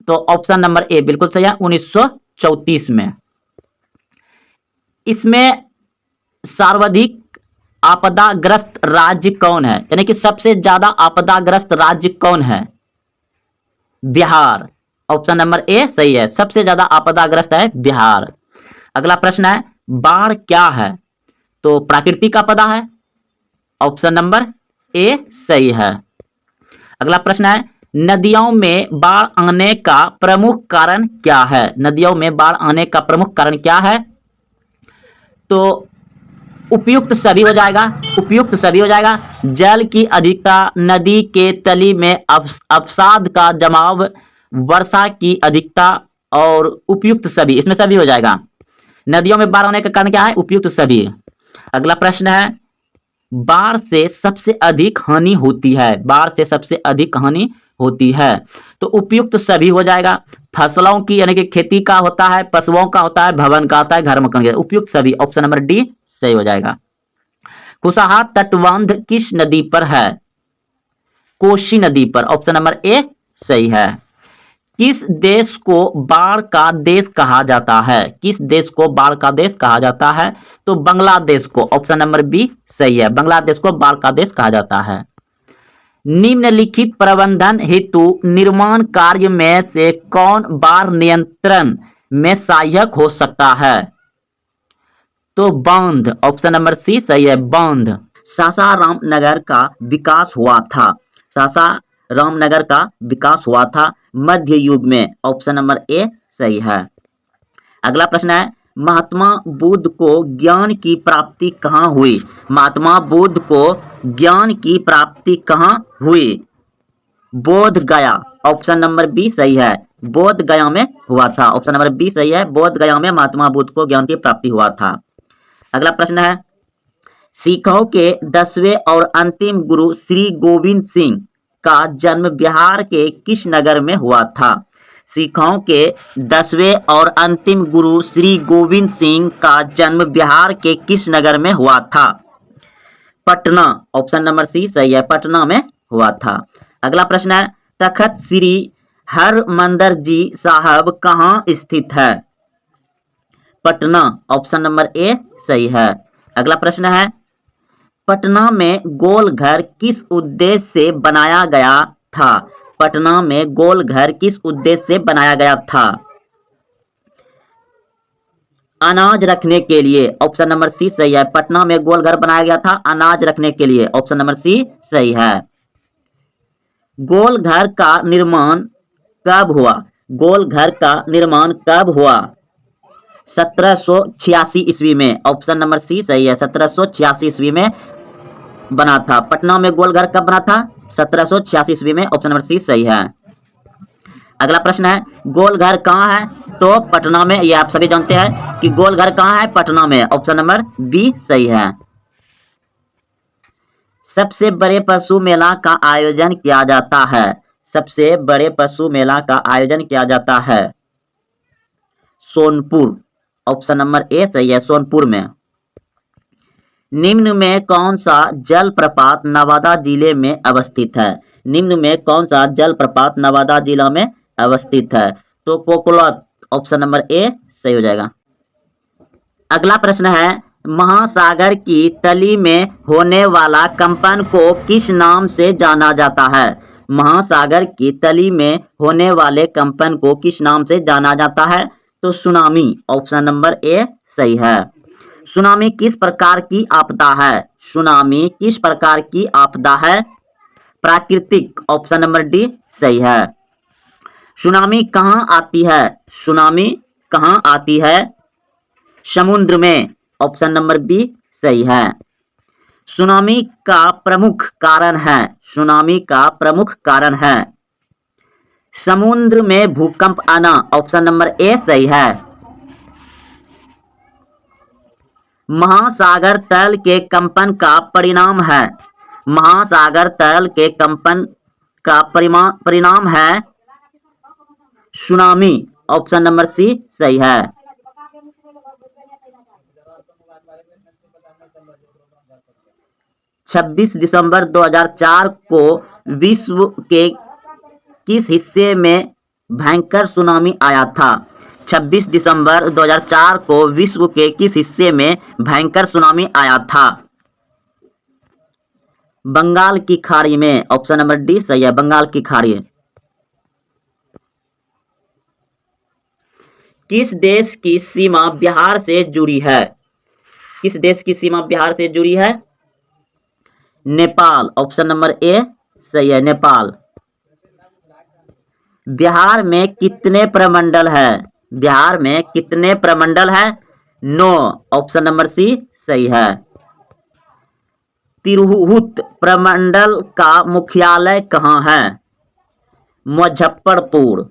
तो ऑप्शन नंबर ए बिल्कुल सही है, 1934 में। इसमें सर्वाधिक आपदाग्रस्त राज्य कौन है, यानी कि सबसे ज्यादा आपदाग्रस्त राज्य कौन है, बिहार, ऑप्शन नंबर ए सही है, सबसे ज्यादा आपदाग्रस्त है बिहार। अगला प्रश्न है बाढ़ क्या है, तो प्राकृतिक आपदा है, ऑप्शन नंबर ए सही है। अगला प्रश्न है नदियों में बाढ़ आने का प्रमुख कारण क्या है। नदियों में बाढ़ आने का प्रमुख कारण क्या है, तो उपयुक्त सभी हो जाएगा, उपयुक्त सभी हो जाएगा। जल की अधिकता, नदी के तली में अवसाद का जमाव, वर्षा की अधिकता और उपयुक्त सभी, इसमें सभी हो जाएगा। नदियों में बाढ़ आने का कारण क्या है? उपयुक्त सभी। अगला प्रश्न है, बाढ़ से सबसे अधिक हानि होती है, बाढ़ से सबसे अधिक हानि होती है, तो उपयुक्त सभी हो जाएगा। फसलों की यानी कि खेती का होता है, पशुओं का होता है, भवन का होता है, घर मकान का, उपयुक्त सभी, ऑप्शन नंबर डी सही हो जाएगा। कुशवाहा तटबंध किस नदी पर है? कोसी नदी पर, ऑप्शन नंबर ए सही है। किस देश को बाढ़ का देश कहा जाता है? किस देश को बाढ़ का देश कहा जाता है? तो बांग्लादेश को, ऑप्शन नंबर बी सही है, बांग्लादेश को बाढ़ का देश कहा जाता है। निम्नलिखित प्रबंधन हेतु निर्माण कार्य में से कौन बाढ़ नियंत्रण में सहायक हो सकता है? तो बांध, ऑप्शन नंबर सी सही है, बांध। सासाराम नगर का विकास हुआ था, सासाराम नगर का विकास हुआ था मध्य युग में, ऑप्शन नंबर ए सही है। अगला प्रश्न है, महात्मा बुद्ध को ज्ञान की प्राप्ति कहाँ हुई? महात्मा बुद्ध को ज्ञान की प्राप्ति कहाँ हुई? बोध गया, ऑप्शन नंबर बी सही है, बोध गया में हुआ था, ऑप्शन नंबर बी सही है, बोध गया में महात्मा बुद्ध को ज्ञान की प्राप्ति हुआ था। अगला प्रश्न है, सिखों के 10वें और अंतिम गुरु श्री गोविंद सिंह का जन्म बिहार के किस नगर में हुआ था? सिखों के 10वें और अंतिम गुरु श्री गोविंद सिंह का जन्म बिहार के किस नगर में हुआ था? पटना, ऑप्शन नंबर सी सही है, पटना में हुआ था। अगला प्रश्न है, तखत श्री हरमंदर जी साहब कहाँ स्थित है? पटना, ऑप्शन नंबर ए सही है। अगला प्रश्न है, पटना में गोल घर किस उद्देश्य से बनाया गया था? पटना में गोल घर किस उद्देश्य से बनाया गया था? अनाज रखने के लिए, ऑप्शन नंबर सी सही है, पटना में गोल घर बनाया गया था अनाज रखने के लिए, ऑप्शन नंबर सी सही है। गोल घर का निर्माण कब हुआ? गोल घर का निर्माण कब हुआ? 1786 ईस्वी में, ऑप्शन नंबर सी सही है, 1786 ईस्वी में बना था। पटना में गोल घर कब बना था? 1786 ईस्वी में, ऑप्शन नंबर सी सही है। अगला प्रश्न है, गोल घर कहाँ है? तो पटना में, ये आप सभी जानते हैं कि गोल घर कहाँ है, पटना में, ऑप्शन नंबर बी सही है। सबसे बड़े पशु मेला का आयोजन किया जाता है? सबसे बड़े पशु मेला का आयोजन किया जाता है सोनपुर, ऑप्शन नंबर ए सही है, सोनपुर में। निम्न में कौन सा जलप्रपात नवादा जिले में अवस्थित है? निम्न में कौन सा जलप्रपात नवादा जिला में अवस्थित है? तो कोकोलत, ऑप्शन नंबर ए सही हो जाएगा। अगला प्रश्न है, महासागर की तली में होने वाला कंपन को किस नाम से जाना जाता है? महासागर की तली में होने वाले कंपन को किस नाम से जाना जाता है? तो सुनामी, ऑप्शन नंबर ए सही है। सुनामी किस प्रकार की आपदा है? सुनामी किस प्रकार की आपदा है? प्राकृतिक, ऑप्शन नंबर डी सही है। सुनामी कहाँ आती है? सुनामी कहाँ आती है? समुद्र में, ऑप्शन नंबर बी सही है। सुनामी का प्रमुख कारण है? सुनामी का प्रमुख कारण है समुद्र में भूकंप आना, ऑप्शन नंबर ए सही है। महासागर तल के कंपन का परिणाम है? महासागर तल के कंपन का परिणाम है सुनामी, ऑप्शन नंबर सी सही है। छब्बीस दिसंबर 2004 को विश्व के किस हिस्से में भयंकर सुनामी आया था? 26 दिसंबर 2004 को विश्व के किस हिस्से में भयंकर सुनामी आया था? बंगाल की खाड़ी में, ऑप्शन नंबर डी सही है, बंगाल की खाड़ी। किस देश की सीमा बिहार से जुड़ी है? किस देश की सीमा बिहार से जुड़ी है? नेपाल, ऑप्शन नंबर ए सही है, नेपाल। बिहार में कितने प्रमंडल है? बिहार में कितने प्रमंडल है? 9, ऑप्शन नंबर सी सही है। तिरहुत प्रमंडल का मुख्यालय कहाँ है? मुजफ्फरपुर,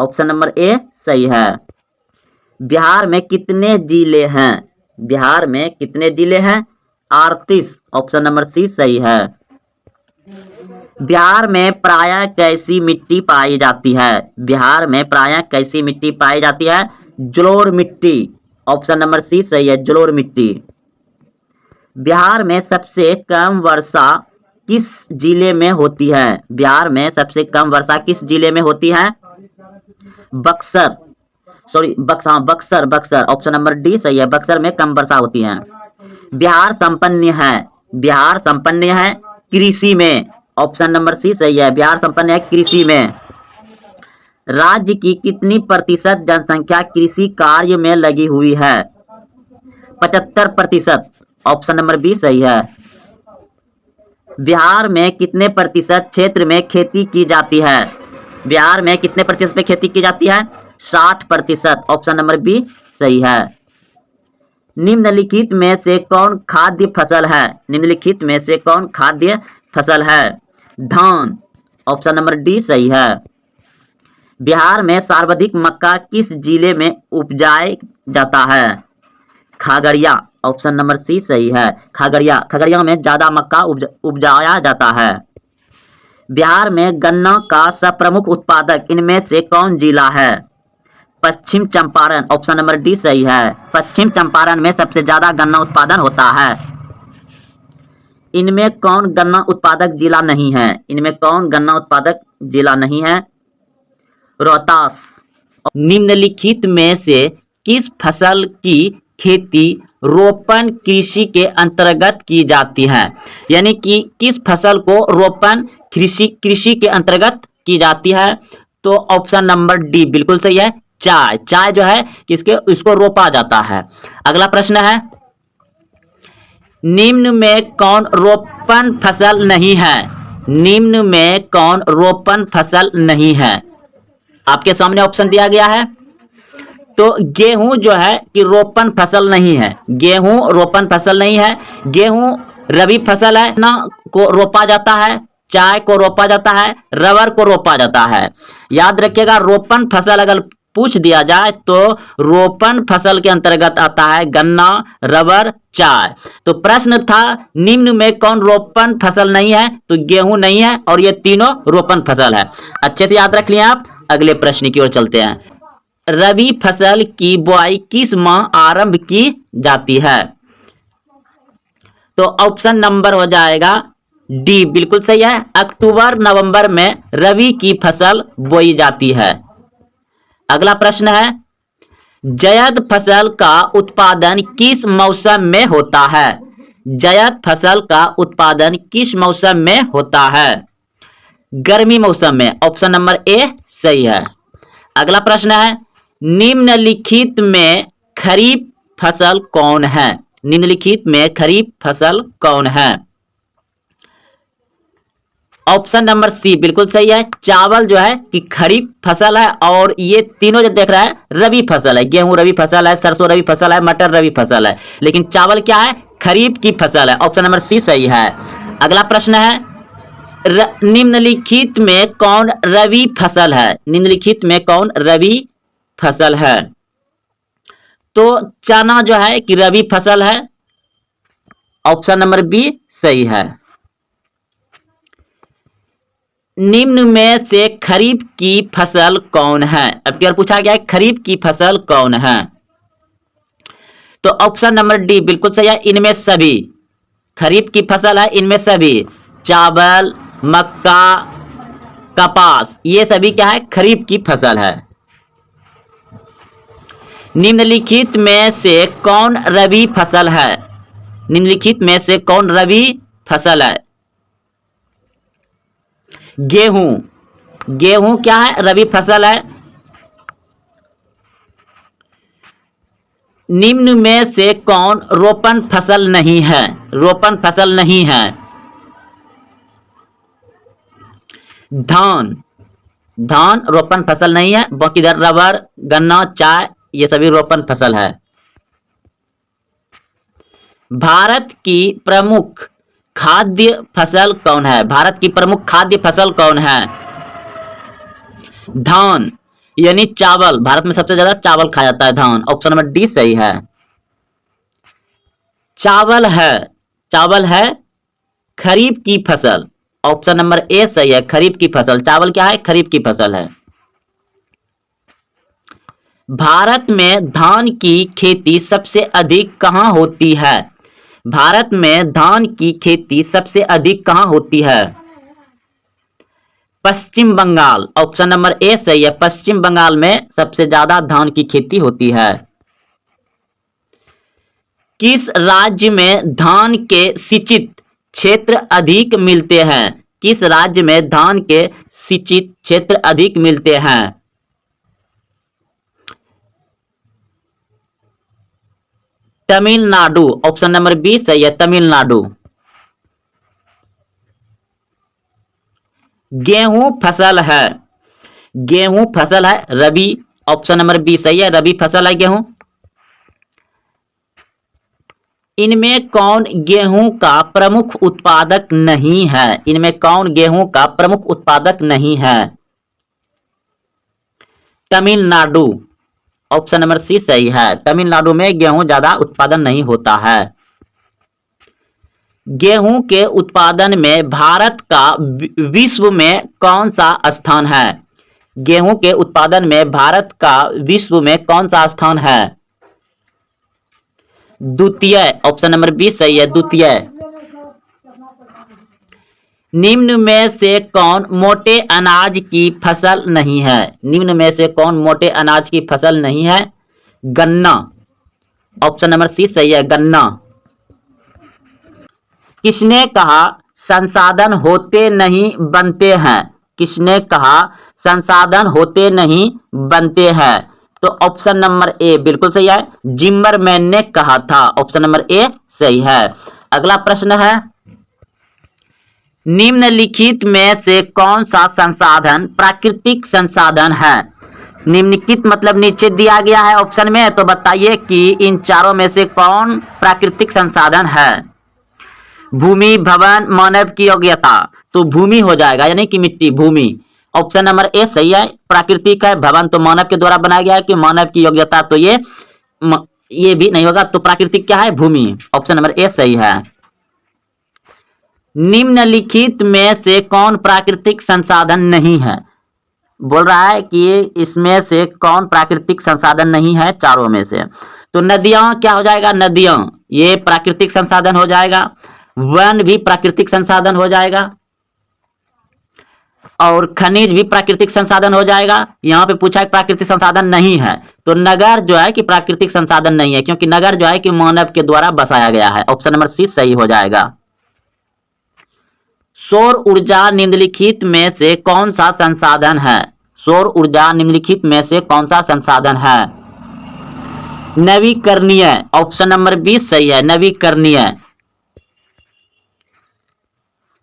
ऑप्शन नंबर ए सही है। बिहार में कितने जिले हैं? बिहार में कितने जिले हैं? 38, ऑप्शन नंबर सी सही है। बिहार में प्रायः कैसी मिट्टी पाई जाती है? बिहार में प्रायः कैसी मिट्टी पाई जाती है? जलोढ़ मिट्टी, ऑप्शन नंबर सी सही है, जलोढ़ मिट्टी। बिहार में सबसे कम वर्षा किस जिले में होती है? बिहार में सबसे कम वर्षा किस जिले में होती है? Buxar, Buxar, option number D सही है, बक्सर में कम वर्षा होती है। बिहार संपन्न है कृषि में, ऑप्शन नंबर सी सही है, बिहार संपन्न है कृषि में। राज्य की कितनी प्रतिशत जनसंख्या कृषि कार्य में लगी हुई है? 75%, ऑप्शन नंबर बी सही है। बिहार में कितने प्रतिशत क्षेत्र में खेती की जाती है? बिहार में कितने प्रतिशत में खेती की जाती है? 60%, ऑप्शन नंबर बी सही है। निम्नलिखित में से कौन खाद्य फसल है? निम्नलिखित में से कौन खाद्य फसल है? धान, ऑप्शन नंबर डी सही है। बिहार में सर्वाधिक मक्का किस जिले में उपजाया जाता है? खगड़िया, ऑप्शन नंबर सी सही है, खगड़िया में ज्यादा मक्का उपजाया जाता है। बिहार में गन्ना का सब प्रमुख उत्पादक इनमें से कौन जिला है? पश्चिम चंपारण, ऑप्शन नंबर डी सही है, पश्चिम चंपारण में सबसे ज्यादा गन्ना उत्पादन होता है। इनमें कौन गन्ना उत्पादक जिला नहीं है? इनमें कौन गन्ना उत्पादक जिला नहीं है? रोहतास। निम्नलिखित में से किस फसल की खेती रोपण कृषि के अंतर्गत की जाती है? यानी कि किस फसल को रोपण कृषि के अंतर्गत की जाती है? तो ऑप्शन नंबर डी बिल्कुल सही है, चाय जो है इसको रोपा जाता है। अगला प्रश्न है, निम्न में कौन रोपण फसल नहीं है? निम्न में कौन रोपण फसल नहीं है? आपके सामने ऑप्शन दिया गया है। तो गेहूं जो है कि रोपण फसल नहीं है, गेहूं रोपण फसल नहीं है। गेहूं रबी फसल है ना, को रोपा जाता है, चाय को रोपा जाता है, रबर को रोपा जाता है। याद रखिएगा, रोपण फसल अगर पूछ दिया जाए तो रोपण फसल के अंतर्गत आता है गन्ना, रबर, चाय। तो प्रश्न था निम्न में कौन रोपण फसल नहीं है, तो गेहूं नहीं है और ये तीनों रोपण फसल है। अच्छे से याद रख लिया आप। अगले प्रश्न की ओर चलते हैं। रबी फसल की बुआई किस माह आरंभ की जाती है? तो ऑप्शन नंबर हो जाएगा डी बिल्कुल सही है, अक्टूबर नवंबर में रबी की फसल बोई जाती है। अगला प्रश्न है, जायद फसल का उत्पादन किस मौसम में होता है? जायद फसल का उत्पादन किस मौसम में होता है? गर्मी मौसम में, ऑप्शन नंबर ए सही है। अगला प्रश्न है, निम्नलिखित में खरीफ फसल कौन है? निम्नलिखित में खरीफ फसल कौन है? ऑप्शन नंबर सी बिल्कुल सही है, चावल जो है कि खरीफ फसल है और ये तीनों जो देख रहा है रबी फसल है। गेहूं रबी फसल है, सरसों रबी फसल है, मटर रबी फसल है, लेकिन चावल क्या है? खरीफ की फसल है। ऑप्शन नंबर सी सही है। अगला प्रश्न है, निम्नलिखित में कौन रबी फसल है? निम्नलिखित में कौन रबी फसल है? तो चना जो है कि रबी फसल है, ऑप्शन नंबर बी सही है। निम्न में से खरीफ की फसल कौन है? अब क्या पूछा गया है, खरीफ की फसल कौन है? तो ऑप्शन नंबर डी बिल्कुल सही है, इनमें सभी खरीफ की फसल है, इनमें सभी चावल, मक्का, कपास, ये सभी क्या है? खरीफ की फसल है। निम्नलिखित में से कौन रबी फसल है? निम्नलिखित में से कौन रबी फसल है? गेहूं क्या है? रबी फसल है। निम्न में से कौन रोपण फसल नहीं है? रोपण फसल नहीं है। धान रोपण फसल नहीं है, बाकी रबर, गन्ना, चाय ये सभी रोपण फसल है। भारत की प्रमुख खाद्य फसल कौन है? भारत की प्रमुख खाद्य फसल कौन है? धान। यानी चावल, भारत में सबसे ज्यादा चावल खाया जाता है, धान। ऑप्शन नंबर डी सही है। चावल है खरीफ की फसल। ऑप्शन नंबर ए सही है, खरीफ की फसल। चावल क्या है? खरीफ की फसल है। भारत में धान की खेती सबसे अधिक कहां होती है? भारत में धान की खेती सबसे अधिक कहां होती है? पश्चिम बंगाल। ऑप्शन नंबर ए सही है, पश्चिम बंगाल में सबसे ज्यादा धान की खेती होती है। किस राज्य में धान के सिंचित क्षेत्र अधिक मिलते हैं? किस राज्य में धान के सिंचित क्षेत्र अधिक मिलते हैं? तमिलनाडु। ऑप्शन नंबर बी सही है, तमिलनाडु। गेहूं फसल है रबी। ऑप्शन नंबर बी सही है, रबी फसल है गेहूं। इनमें कौन गेहूं का प्रमुख उत्पादक नहीं है? इनमें कौन गेहूं का प्रमुख उत्पादक नहीं है? तमिलनाडु। ऑप्शन नंबर सी सही है, तमिलनाडु में गेहूं ज्यादा उत्पादन नहीं होता है। गेहूं के उत्पादन में भारत का विश्व में कौन सा स्थान है? गेहूं के उत्पादन में भारत का विश्व में कौन सा स्थान है? द्वितीय। ऑप्शन नंबर बी सही है, द्वितीय। निम्न में से कौन मोटे अनाज की फसल नहीं है? निम्न में से कौन मोटे अनाज की फसल नहीं है? गन्ना। ऑप्शन नंबर सी सही है, गन्ना। किसने कहा संसाधन होते नहीं बनते हैं? किसने कहा संसाधन होते नहीं बनते हैं? तो ऑप्शन नंबर ए बिल्कुल सही है, जिम्मरमैन ने कहा था। ऑप्शन नंबर ए सही है। अगला प्रश्न है, निम्नलिखित में से कौन सा संसाधन प्राकृतिक संसाधन है? निम्नलिखित मतलब नीचे दिया गया है ऑप्शन में, तो बताइए कि इन चारों में से कौन प्राकृतिक संसाधन है? भूमि, भवन, मानव की योग्यता। तो भूमि हो जाएगा, यानी कि मिट्टी, भूमि। ऑप्शन नंबर ए सही है, प्राकृतिक है। भवन तो मानव के द्वारा बनाया गया है कि मानव की योग्यता, तो ये भी नहीं होगा। तो प्राकृतिक क्या है? भूमि। ऑप्शन नंबर ए सही है। निम्नलिखित में से कौन प्राकृतिक संसाधन नहीं है? बोल रहा है कि इसमें से कौन प्राकृतिक संसाधन नहीं है चारों में से। तो नदियां क्या हो जाएगा? नदियां ये प्राकृतिक संसाधन हो जाएगा। वन भी प्राकृतिक संसाधन हो जाएगा, और खनिज भी प्राकृतिक संसाधन हो जाएगा। यहाँ पे पूछा है प्राकृतिक संसाधन नहीं है, तो नगर जो है कि प्राकृतिक संसाधन नहीं है, क्योंकि नगर जो है कि मानव के द्वारा बसाया गया है। ऑप्शन नंबर सी सही हो जाएगा। सौर ऊर्जा निम्नलिखित में से कौन सा संसाधन है? सौर ऊर्जा निम्नलिखित में से कौन सा संसाधन है? नवीकरणीय। ऑप्शन नंबर बी सही है, नवीकरणीय।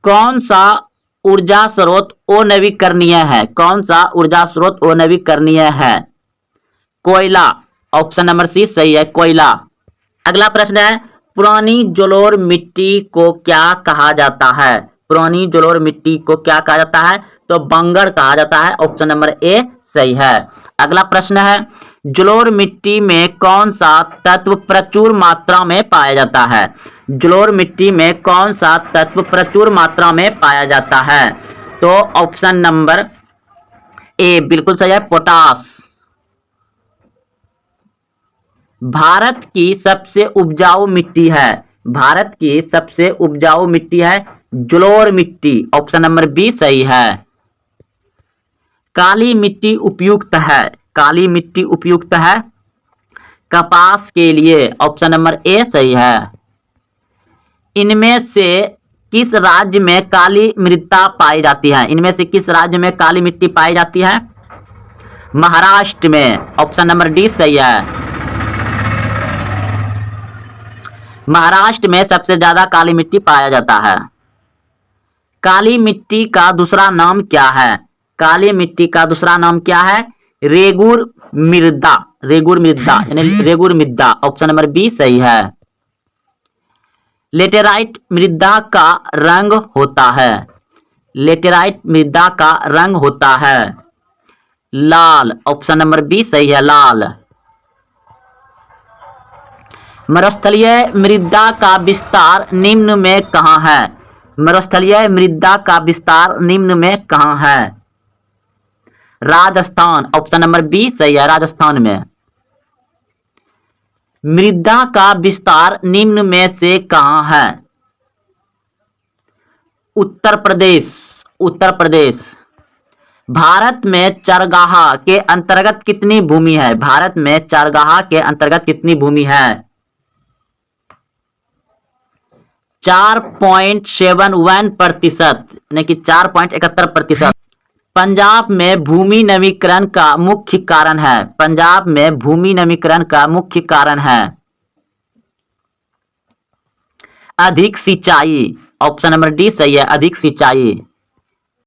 कौन सा ऊर्जा स्रोत अनवीकरणीय है? कौन सा ऊर्जा स्रोत अनवीकरणीय है? कोयला। ऑप्शन नंबर सी सही है, कोयला। अगला प्रश्न है, पुरानी जलोढ़ मिट्टी को क्या कहा जाता है? पुरानी जलोढ़ मिट्टी को क्या कहा जाता है? तो बंगर कहा जाता है। ऑप्शन नंबर ए सही है। अगला प्रश्न है, जलोढ़ मिट्टी में कौन सा तत्व प्रचुर मात्रा में पाया जाता है? जलोढ़ मिट्टी में कौन सा तत्व प्रचुर मात्रा में पाया जाता है? तो ऑप्शन नंबर ए बिल्कुल सही है, पोटास। भारत की सबसे उपजाऊ मिट्टी है। भारत की सबसे उपजाऊ मिट्टी है जलोढ़ मिट्टी। ऑप्शन नंबर बी सही है। काली मिट्टी उपयुक्त है। काली मिट्टी उपयुक्त है कपास के लिए। ऑप्शन नंबर ए सही है। इनमें से किस राज्य में काली मृदा पाई जाती है? इनमें से किस राज्य में काली मिट्टी पाई जाती है? महाराष्ट्र में। ऑप्शन नंबर डी सही है। महाराष्ट्र में सबसे ज्यादा काली मिट्टी पाया जाता है। काली मिट्टी का दूसरा नाम क्या है? काली मिट्टी का दूसरा नाम क्या है? रेगुर मृदा। रेगुर मृदा यानी रेगुर मृदा। ऑप्शन नंबर बी सही है। लेटेराइट मृदा का रंग होता है। लेटेराइट मृदा का रंग होता है लाल। ऑप्शन नंबर बी सही है, लाल। मरुस्थलीय मृदा का विस्तार निम्न में कहाँ है? मरुस्थलीय मृदा का विस्तार निम्न में कहाँ है? राजस्थान। ऑप्शन नंबर बी सही है, राजस्थान में। मृदा का विस्तार निम्न में से कहाँ है? उत्तर प्रदेश। उत्तर प्रदेश। भारत में चरगाह के अंतर्गत कितनी भूमि है? भारत में चरगाह के अंतर्गत कितनी भूमि है? 4.71%, यानी कि 4.71%। पंजाब में भूमि नवीकरण का मुख्य कारण है? पंजाब में भूमि नवीकरण का मुख्य कारण है अधिक सिंचाई। ऑप्शन नंबर डी सही है, अधिक सिंचाई।